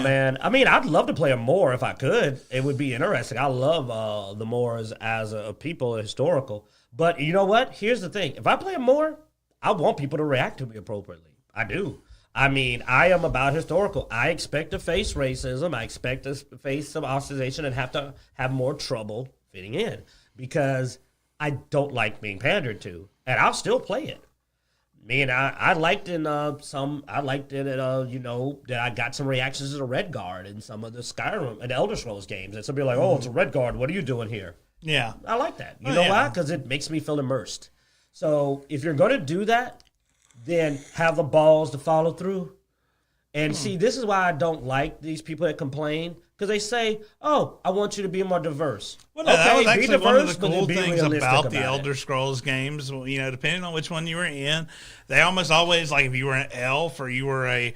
man. I mean, I'd love to play a Moor if I could. It would be interesting. I love the Moors as a people, historical. But you know what? Here's the thing. If I play a Moor, I want people to react to me appropriately. I do. I mean, I am about historical. I expect to face racism. I expect to face some ostracization and have to have more trouble fitting in because I don't like being pandered to, and I'll still play it. I liked in that I got some reactions to the Red Guard in some of the Skyrim and Elder Scrolls games, and somebody like, oh, it's a Red Guard. What are you doing here? Yeah, I like that. You know why? Because it makes me feel immersed. So if you're going to do that, then have the balls to follow through. And see, this is why I don't like these people that complain, because they say, oh, I want you to be more diverse. Well, no, that was actually one of the cool things about the Elder Scrolls games. Depending on which one you were in, they almost always, like if you were an elf or you were a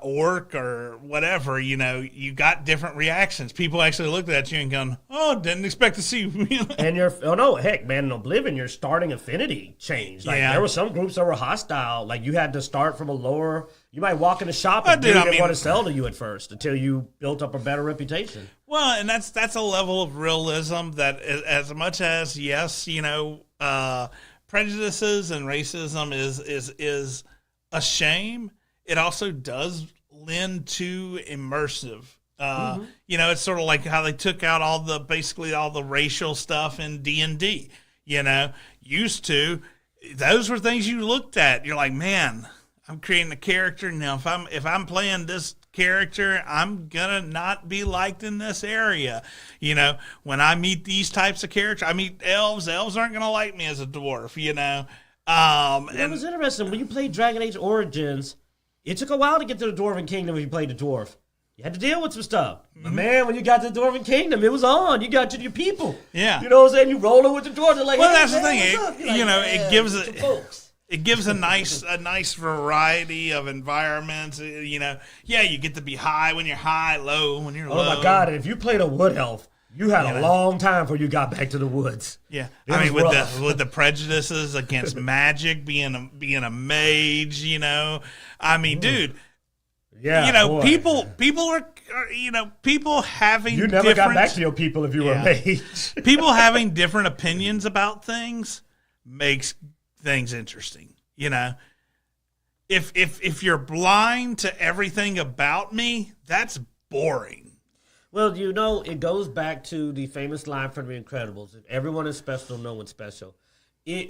orc or whatever, you got different reactions. People actually looked at you and going, oh, didn't expect to see you. And heck, man, in Oblivion, your starting affinity changed. Like, there were some groups that were hostile. Like, you had to start from a lower, you might walk in a shop and they didn't want to sell to you at first until you built up a better reputation. Well, and that's a level of realism that as much as, yes, prejudices and racism is a shame, it also does lend to immersive. It's sort of like how they took out basically all the racial stuff in D&D. Used to, those were things you looked at. You're like, man, I'm creating a character now. If I'm playing this character, I'm gonna not be liked in this area. When I meet these types of characters, I meet elves. Elves aren't gonna like me as a dwarf. It was interesting when you played Dragon Age Origins. It took a while to get to the Dwarven Kingdom when you played the dwarf. You had to deal with some stuff. But man, when you got to the Dwarven Kingdom, it was on. You got to your people. Yeah. You know what I'm saying? You rolling with the dwarves. They're like, well, hey, that's man, the thing. It gives a nice variety of environments. You get to be high when you're high, low when you're low. Oh my God! And if you played a wood elf, you had a long time before you got back to the woods. Yeah, with the prejudices against magic, being a mage, dude. Yeah, people are people having. You never got back to your people if you were a mage. People having different opinions about things makes things interesting. If you're blind to everything about me, that's boring. Well, it goes back to the famous line from The Incredibles: "If everyone is special, no one's special."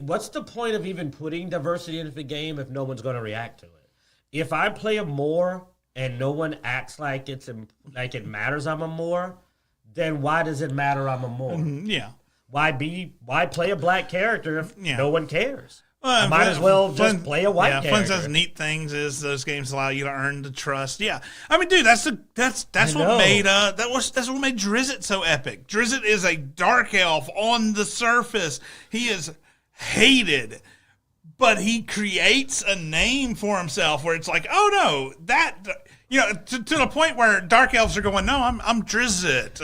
What's the point of even putting diversity into the game if no one's going to react to it? If I play a Moor and no one acts like it matters I'm a Moor, then why does it matter I'm a Moor? Yeah. Why play a black character if no one cares? Well, I might as well just play a white character. One of those neat things is those games allow you to earn the trust. Yeah, I mean, dude, that's what made that's what made Drizzt so epic. Drizzt is a dark elf on the surface. He is hated, but he creates a name for himself where it's like, oh no, to the point where dark elves are going, no, I'm Drizzt.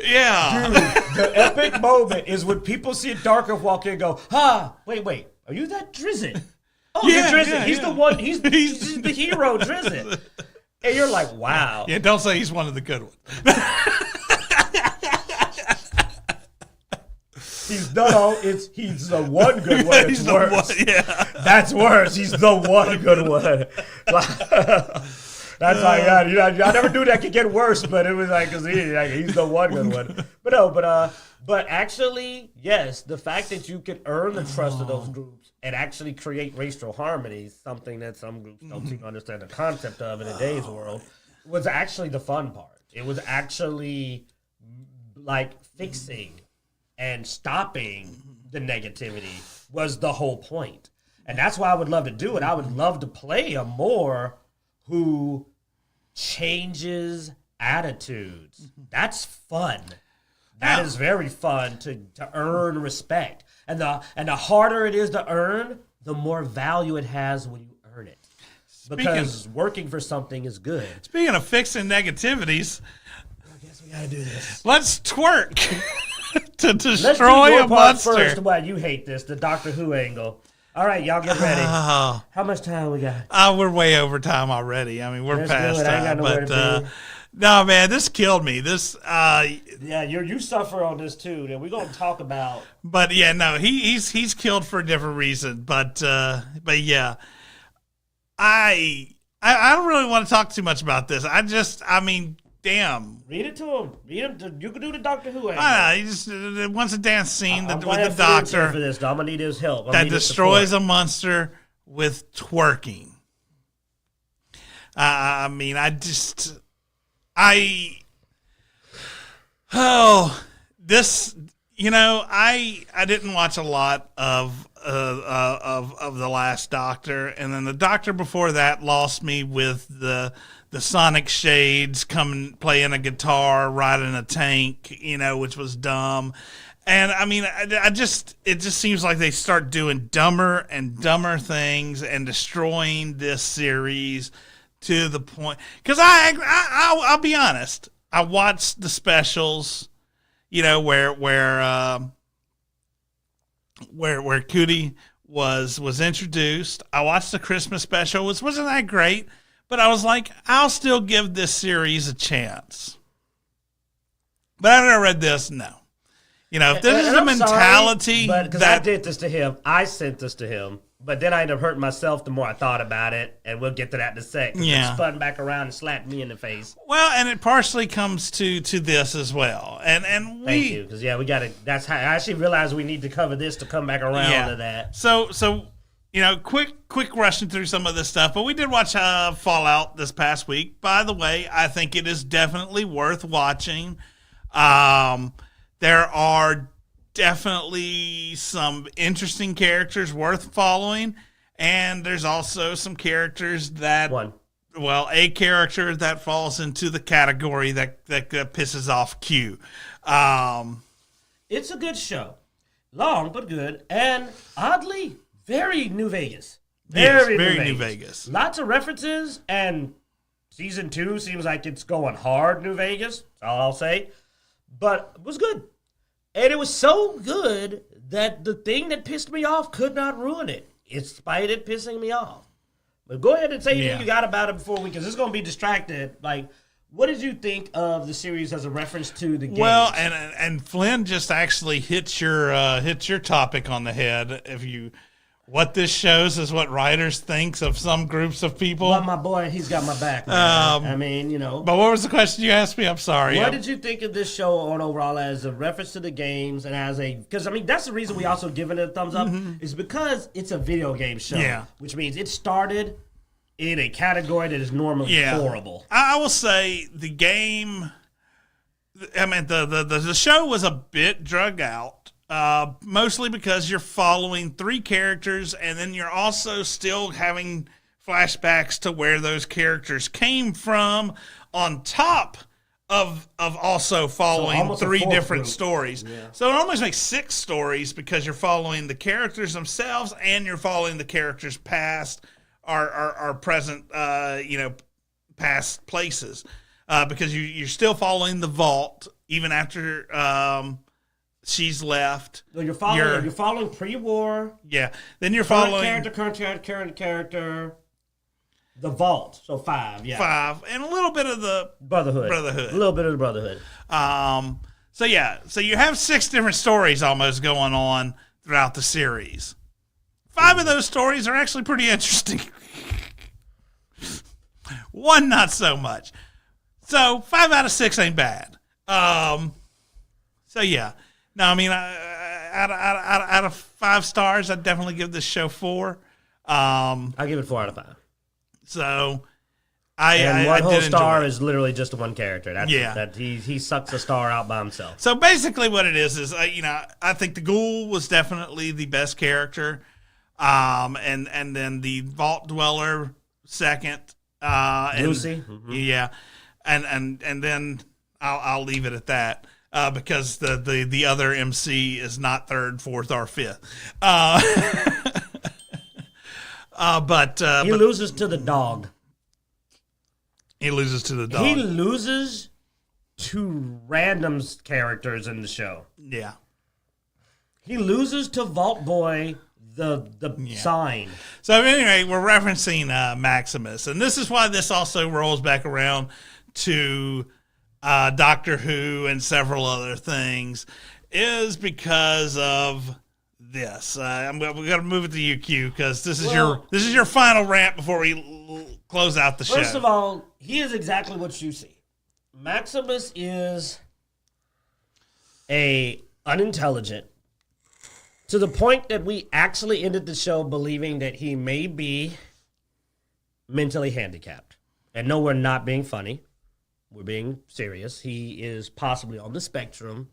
Yeah. Dude, the epic moment is when people see a dark elf walk in and go, wait, are you that Drizzt? Oh, you're Drizzt. Yeah, he's the one, he's the hero, Drizzt. And you're like, wow. Yeah, don't say he's one of the good ones. He's the one good one. It's worse. That's worse. He's the one good one. That's like, I never knew that could get worse, but it was like, cause he's the one good one. But actually, yes, the fact that you could earn the trust of those groups and actually create racial harmony, something that some groups don't seem to understand the concept of in today's world, was actually the fun part. It was actually like fixing and stopping the negativity was the whole point. And that's why I would love to do it. I would love to play a Moor who changes attitudes. That's fun. That is very fun to earn respect. And the harder it is to earn, the more value it has when you earn it. Because working for something is good. Speaking of fixing negativities, I guess we gotta do this. Let's twerk to destroy a monster. First, why you hate this, the Doctor Who angle. All right, y'all get ready. How much time we got? We're way over time already. I mean, we're past time. I ain't got nowhere to be. No, man, this killed me. This, yeah, you suffer on this too. That we're gonna talk about. But yeah, no, he's killed for a different reason. But yeah, I I don't really want to talk too much about this. I mean, damn. Read it to him. You can do the Doctor Who. I know. He just wants a dance scene with the Doctor. Doctor For this, I'm gonna need his help. that destroys a monster with twerking. I mean, this. You know, I didn't watch a lot of the last Doctor, and then the Doctor before that lost me with the Sonic Shades coming playing a guitar, riding a tank, you know, which was dumb. And I mean, it just seems like they start doing dumber and dumber things and destroying this series to the point. Because I'll be honest, I watched the specials. You know, where Cootie was introduced. I watched the Christmas special, which wasn't that great, but I was like, I'll still give this series a chance. But after I read this, no. You know, if this is the mentality, because I did this to him, I sent this to him. But then I ended up hurting myself the more I thought about it, and we'll get to that in a sec. Yeah. It spun back around and slapped me in the face. Well, and it partially comes to this as well. And thank you, because we got to. That's how I actually realized we need to cover this to come back around to that. So you know, quick rushing through some of this stuff, but we did watch Fallout this past week. By the way, I think it is definitely worth watching. There are definitely some interesting characters worth following, and there's also some characters that a character that falls into the category that pisses off Q. It's a good show, long but good, and oddly very New Vegas. Very New Vegas. Lots of references, and season 2 seems like it's going hard New Vegas. That's all I'll say, but it was good. And it was so good that the thing that pissed me off could not ruin it, in spite of it pissing me off. But go ahead and say anything you got about it before because it's going to be distracted. Like, what did you think of the series as a reference to the game? Well, and Flynn just actually hits your topic on the head. What this shows is what writers thinks of some groups of people. Well, my boy, he's got my back. I mean, you know. But what was the question you asked me? I'm sorry. What did you think of this show on overall as a reference to the games and as because I mean that's the reason we also given it a thumbs up is because it's a video game show, which means it started in a category that is normally horrible. I will say the game. I mean the show was a bit drug out. Mostly because you're following 3 characters and then you're also still having flashbacks to where those characters came from on top of also following 3 different stories. Yeah. So it almost makes 6 stories because you're following the characters themselves and you're following the characters past or present, past places. Because you're still following the vault even after... she's left. So you're following pre-war. Yeah. Then you're following current character. The Vault. So 5. Yeah. 5 and a little bit of the Brotherhood. A little bit of the Brotherhood. So you have 6 different stories almost going on throughout the series. 5 of those stories are actually pretty interesting. 1 not so much. So 5 out of 6 ain't bad. So yeah. No, I mean, out of 5 stars, I'd definitely give this show 4. I'll give it 4 out of 5. So, one whole star is literally just 1 character. That he sucks a star out by himself. So basically, what it is I think the Ghoul was definitely the best character, and then the Vault Dweller second, Lucy, yeah, and then I'll leave it at that. Because the other MC is not 3rd, 4th, or 5th. But he loses to the dog. He loses to the dog. He loses to random characters in the show. Yeah. He loses to Vault Boy, the sign. So anyway, we're referencing Maximus, and this is why this also rolls back around to Doctor Who and several other things, is because of this. We're going to move it to you, Q, because this is your final rant before we close out the show. First of all, he is exactly what you see. Maximus is unintelligent to the point that we actually ended the show believing that he may be mentally handicapped. And no, we're not being funny. We're being serious. He is possibly on the spectrum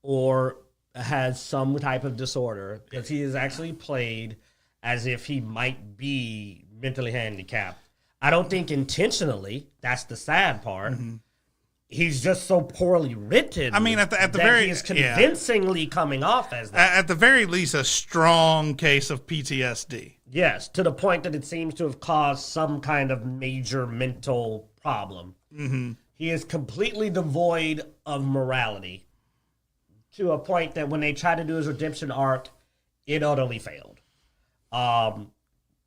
or has some type of disorder because he is actually played as if he might be mentally handicapped. I don't think intentionally. That's the sad part. Mm-hmm. He's just so poorly written. I mean, at the that very, he is convincingly coming off as that. At the very least, a strong case of PTSD. Yes, to the point that it seems to have caused some kind of major mental problem. Mm-hmm. He is completely devoid of morality to a point that when they tried to do his redemption arc, it utterly failed.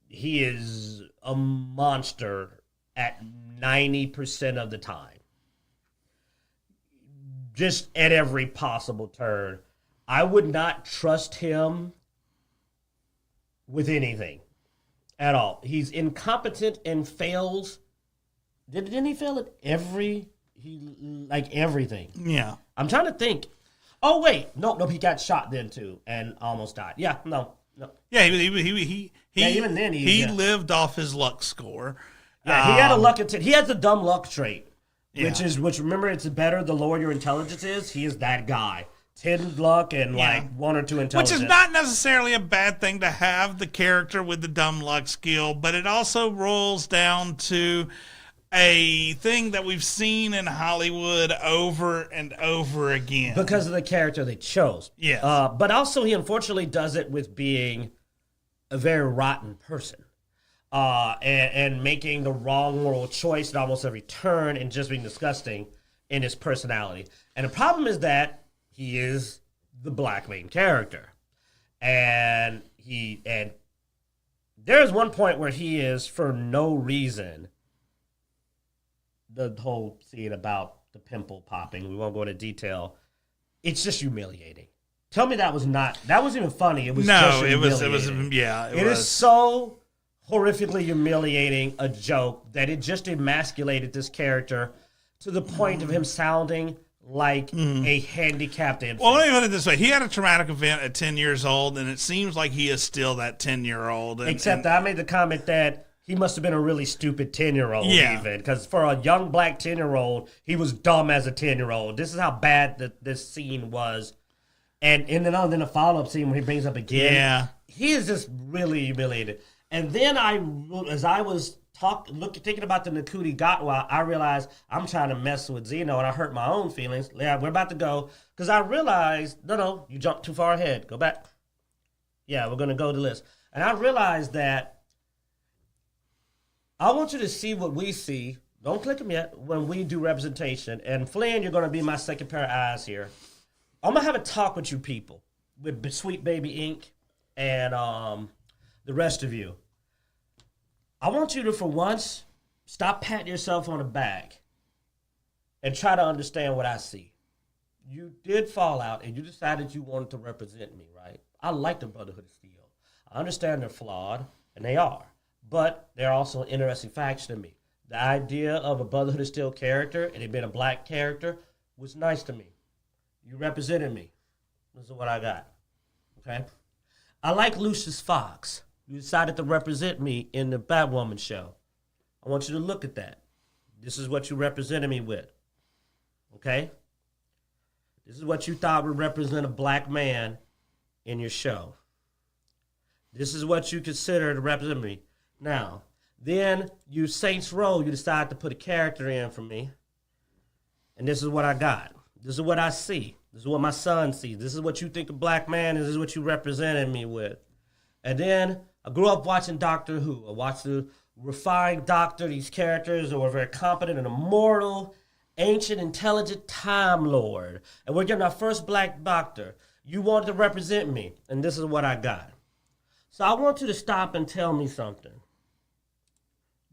He is a monster at 90% of the time. Just at every possible turn. I would not trust him with anything at all. He's incompetent and fails. Didn't he fail at everything? Yeah. I'm trying to think. Oh, wait. No, he got shot then, too, and almost died. Yeah, no. Yeah, even then he lived off his luck score. Yeah, he had a luck. He has a dumb luck trait, which remember, it's better the lower your intelligence is. He is that guy. 10 luck and like 1 or 2 intelligence. Which is not necessarily a bad thing to have the character with the dumb luck skill, but it also rolls down to a thing that we've seen in Hollywood over and over again. Because of the character they chose. Yes. But also he unfortunately does it with being a very rotten person. And making the wrong moral choice at almost every turn and just being disgusting in his personality. And the problem is that he is the black main character. And there's one point where he is, for no reason, the whole scene about the pimple popping, we won't go into detail. It's just humiliating. Tell me that wasn't even funny. It was just humiliating. It is so horrifically humiliating a joke that it just emasculated this character to the point of him sounding like a handicapped infant. Well, let me put it this way. He had a traumatic event at 10 years old, and it seems like he is still that 10-year-old. Except that I made the comment that he must have been a really stupid 10-year-old even. Because for a young black 10-year-old, he was dumb as a 10-year-old. This is how bad this scene was. And then the follow-up scene when he brings up again, he is just really humiliated. And then as I was thinking about the Nakuti Gatwa, I realized I'm trying to mess with Xeno, and I hurt my own feelings. Yeah, we're about to go. Because I realized, no, you jumped too far ahead. Go back. Yeah, we're going to go to this. And I realized that I want you to see what we see. Don't click them yet when we do representation. And Flynn, you're going to be my second pair of eyes here. I'm going to have a talk with you people, with Sweet Baby Inc. and the rest of you. I want you to, for once, stop patting yourself on the back and try to understand what I see. You did fall out, and you decided you wanted to represent me, right? I like the Brotherhood of Steel. I understand they're flawed, and they are, but they're also an interesting faction to me. The idea of a Brotherhood of Steel character, and it being a black character, was nice to me. You represented me. This is what I got, okay? I like Lucius Fox. You decided to represent me in the Batwoman show. I want you to look at that. This is what you represented me with. Okay? This is what you thought would represent a black man in your show. This is what you consider to represent me. Now, then you Saints Row, you decide to put a character in for me. And this is what I got. This is what I see. This is what my son sees. This is what you think a black man is. This is what you represented me with. And then I grew up watching Doctor Who. I watched the refined Doctor, these characters who were very competent and immortal, ancient, intelligent Time Lord. And we're getting our first black doctor. You wanted to represent me, and this is what I got. So I want you to stop and tell me something.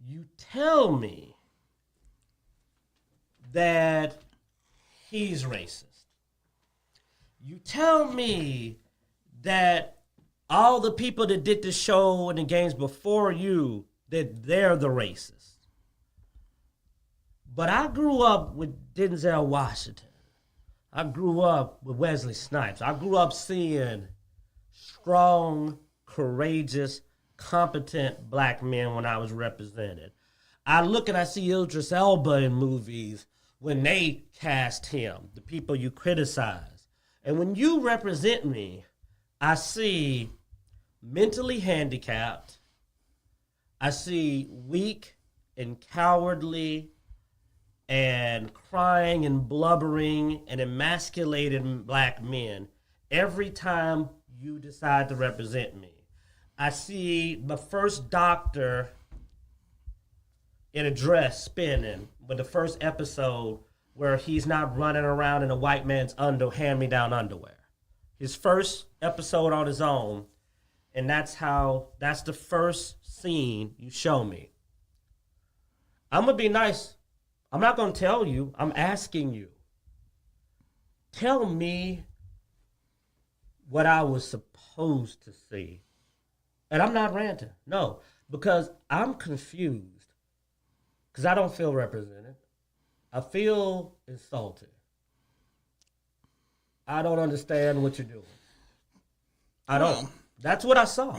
You tell me that he's racist. You tell me that all the people that did the show and the games before you that they're the racist. But I grew up with Denzel Washington. I grew up with Wesley Snipes. I grew up seeing strong, courageous, competent black men when I was represented. I look and I see Idris Elba in movies when they cast him, the people you criticize. And when you represent me, I see mentally handicapped, I see weak and cowardly and crying and blubbering and emasculated black men every time you decide to represent me. I see the first doctor in a dress spinning with the first episode where he's not running around in a white man's hand-me-down underwear. His first episode on his own, and that's the first scene you show me. I'm going to be nice. I'm not going to tell you. I'm asking you. Tell me what I was supposed to see. And I'm not ranting. No, because I'm confused. Because I don't feel represented. I feel insulted. I don't understand what you're doing. I don't. That's what I saw.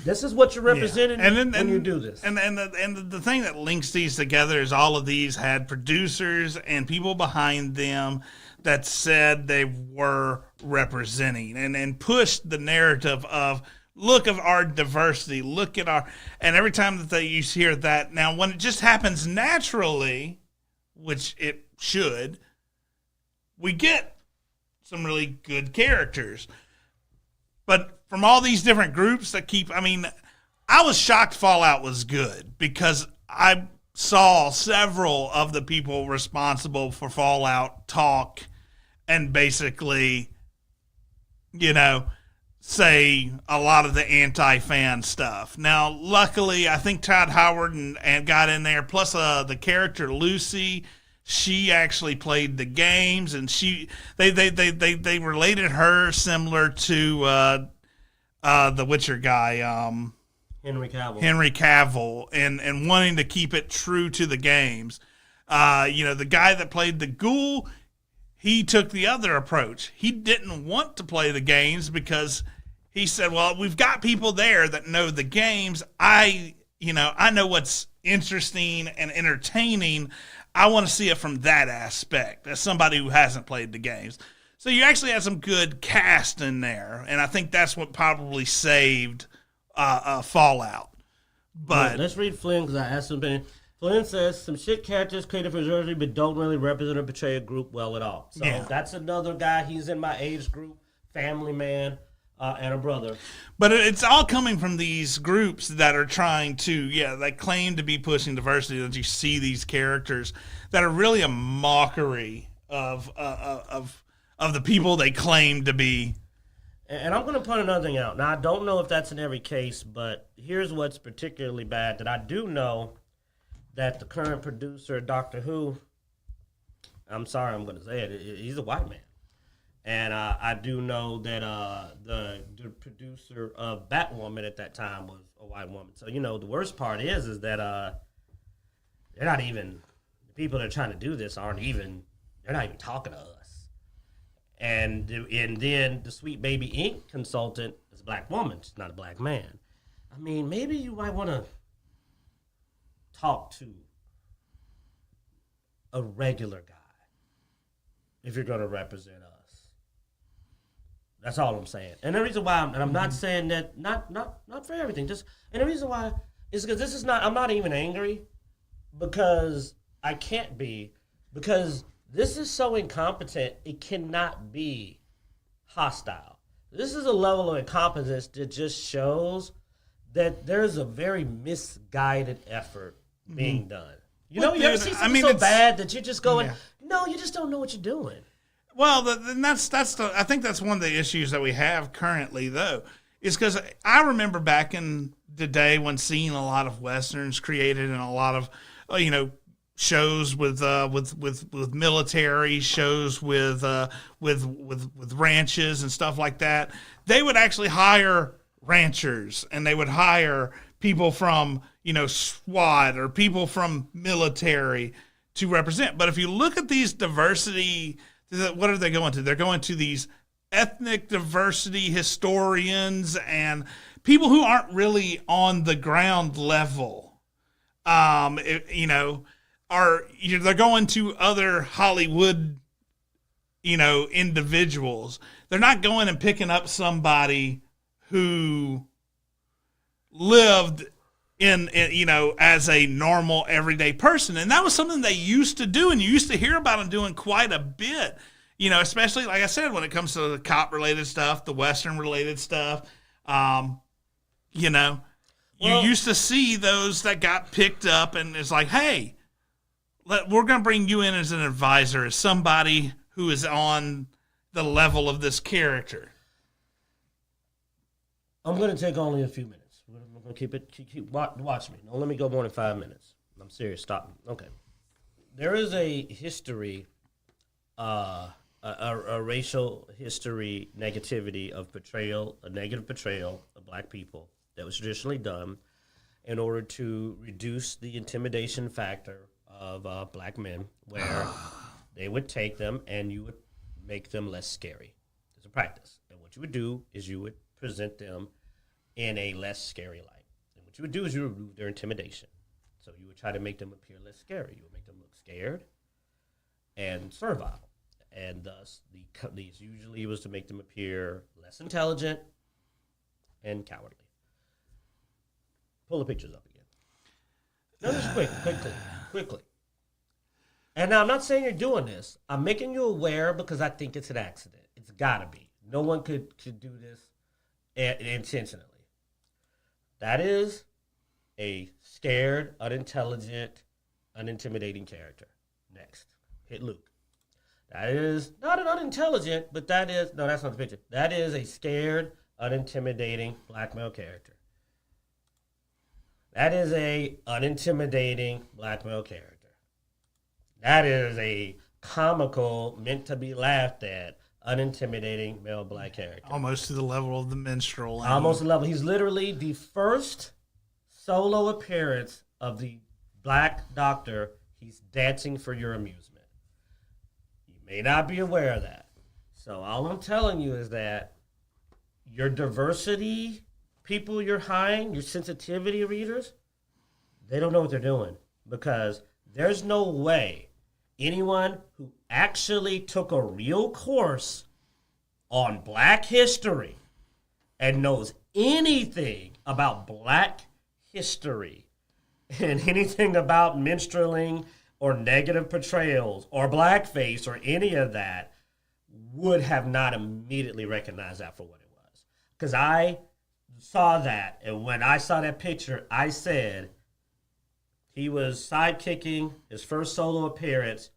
This is what you're representing when you do this. And the thing that links these together is all of these had producers and people behind them that said they were representing and pushed the narrative of, look at our diversity, look at our, and every time that you hear that, now when it just happens naturally, which it should, we get some really good characters. But from all these different groups that I was shocked Fallout was good because I saw several of the people responsible for Fallout talk and basically, say a lot of the anti-fan stuff. Now, luckily, I think Todd Howard and got in there. Plus, the character Lucy, she actually played the games, and they related her similar to the Witcher guy, Henry Cavill, and wanting to keep it true to the games. The guy that played the Ghoul, he took the other approach. He didn't want to play the games because he said, well, we've got people there that know the games. I know what's interesting and entertaining. I want to see it from that aspect as somebody who hasn't played the games. So you actually had some good cast in there, and I think that's what probably saved Fallout. But let's read Flynn because I asked him. Flynn says, some shit characters created for Jersey but don't really represent or portray a group well at all. So that's another guy. He's in my age group, family man, and a brother. But it's all coming from these groups that are trying to, that claim to be pushing diversity, that you see these characters that are really a mockery of the people they claim to be. And I'm going to point another thing out. Now, I don't know if that's in every case, but here's what's particularly bad that I do know. That the current producer of Doctor Who, I'm sorry I'm going to say it, he's a white man. And I do know that the producer of Batwoman at that time was a white woman. So, the worst part is that they're not even, the people that are trying to do this they're not even talking to us. And then the Sweet Baby Inc. consultant is a black woman. She's not a black man. I mean, maybe you might want to talk to a regular guy if you're going to represent us. That's all I'm saying. And the reason why, I'm not saying that, not for everything, and the reason why is because I'm not even angry because I can't be, because this is so incompetent, it cannot be hostile. This is a level of incompetence that just shows that there's a very misguided effort being done. You ever see something so bad that you're just going, no, you just don't know what you're doing. Well, I think that's one of the issues that we have currently, though, is because I remember back in the day when seeing a lot of Westerns created and a lot of, shows with military shows with ranches and stuff like that. They would actually hire ranchers and they would hire people from SWAT or people from military to represent. But if you look at these diversity, what are they going to? They're going to these ethnic diversity historians and people who aren't really on the ground level. They're going to other Hollywood, individuals. They're not going and picking up somebody who lived in as a normal everyday person. And that was something they used to do, and you used to hear about them doing quite a bit, especially, like I said, when it comes to the cop related stuff, the Western related stuff. You used to see those that got picked up, and it's like, hey, we're going to bring you in as an advisor, as somebody who is on the level of this character. I'm going to take only a few minutes. I'm going to keep watch me. Don't let me go more than 5 minutes. I'm serious. Stop me. Okay. There is a history, a racial history negativity of a negative portrayal of black people that was traditionally done in order to reduce the intimidation factor of black men, where they would take them and you would make them less scary. It's a practice. And what you would do is you would present them in a less scary light. And what you would do is you would remove their intimidation. So you would try to make them appear less scary. You would make them look scared and servile. And thus, these usually was to make them appear less intelligent and cowardly. Pull the pictures up again. No, just quickly. And now I'm not saying you're doing this. I'm making you aware because I think it's an accident. It's got to be. No one could do this intentionally. That is a scared, unintelligent, unintimidating character. Next. Hit Luke. That is not an unintelligent, but that's not the picture. That is a scared, unintimidating black male character. That is a unintimidating black male character. That is a comical, meant to be laughed at, unintimidating male black character. Almost to the level of the minstrel. Almost the level. He's literally the first solo appearance of the Black Doctor. He's dancing for your amusement. You may not be aware of that. So all I'm telling you is that your diversity people you're hiring, your sensitivity readers, they don't know what they're doing, because there's no way anyone who actually took a real course on black history and knows anything about black history and anything about minstreling or negative portrayals or blackface or any of that would have not immediately recognized that for what it was. Because I saw that, and when I saw that picture, I said he was sidekicking his first solo appearance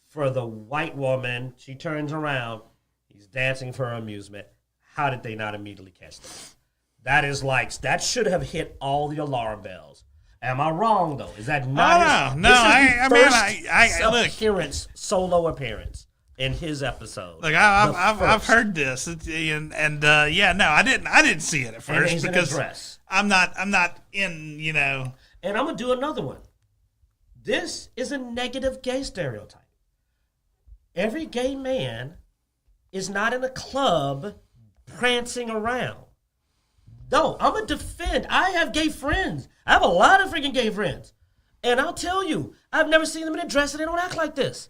for the white woman. She turns around. He's dancing for her amusement. How did they not immediately catch that? That is like, that should have hit all the alarm bells. Am I wrong, though? Is that not appearance, solo appearance in his episode? Like I've heard this, I didn't see it at first because I'm not in, And I'm gonna do another one. This is a negative gay stereotype. Every gay man is not in a club prancing around. No, I'm going to defend. I have gay friends. I have a lot of freaking gay friends. And I'll tell you, I've never seen them in a dress and they don't act like this.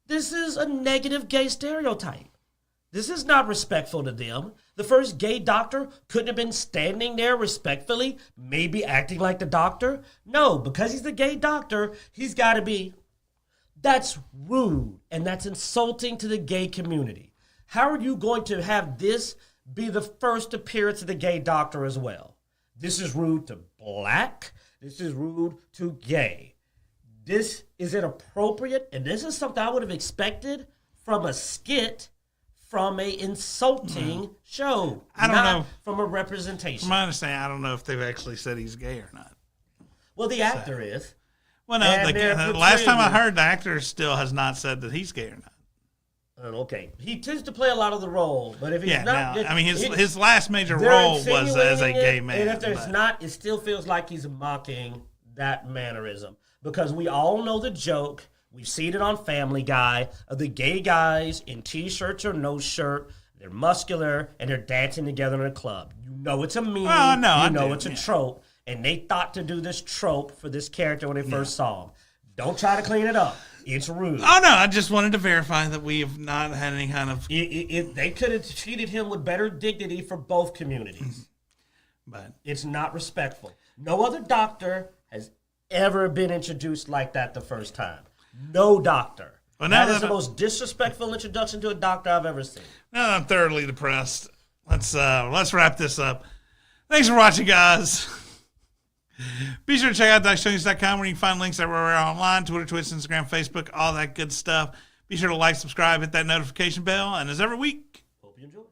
This is a negative gay stereotype. This is not respectful to them. The first gay doctor couldn't have been standing there respectfully, maybe acting like the doctor. No, because he's the gay doctor, he's got to be. That's rude, and that's insulting to the gay community. How are you going to have this be the first appearance of the gay doctor as well? This is rude to black. This is rude to gay. This is inappropriate, and this is something I would have expected from a skit from a insulting show. I don't know. From a representation. From my understanding, I don't know if they've actually said he's gay or not. Well, the actor is. Well, no, the last time I heard, the actor still has not said that he's gay or not. Okay, he tends to play a lot of the role, but if he's not, I mean, his last major role was as a gay man. And if there's not, it still feels like he's mocking that mannerism because we all know the joke. We've seen it on Family Guy of the gay guys in t-shirts or no shirt. They're muscular and they're dancing together in a club. You know it's a meme. Oh, no, you know it's a trope, and they thought to do this trope for this character when they first saw him. Don't try to clean it up. It's rude. Oh, no, I just wanted to verify that we have not had any kind of... They could have treated him with better dignity for both communities. But it's not respectful. No other doctor has ever been introduced like that the first time. No doctor. Well, that is the most disrespectful introduction to a doctor I've ever seen. Now that I'm thoroughly depressed, let's wrap this up. Thanks for watching, guys. Be sure to check out Dicejunkies.com where you can find links everywhere online, Twitter, Twitch, Instagram, Facebook, all that good stuff. Be sure to like, subscribe, hit that notification bell, and as every week, hope you enjoy.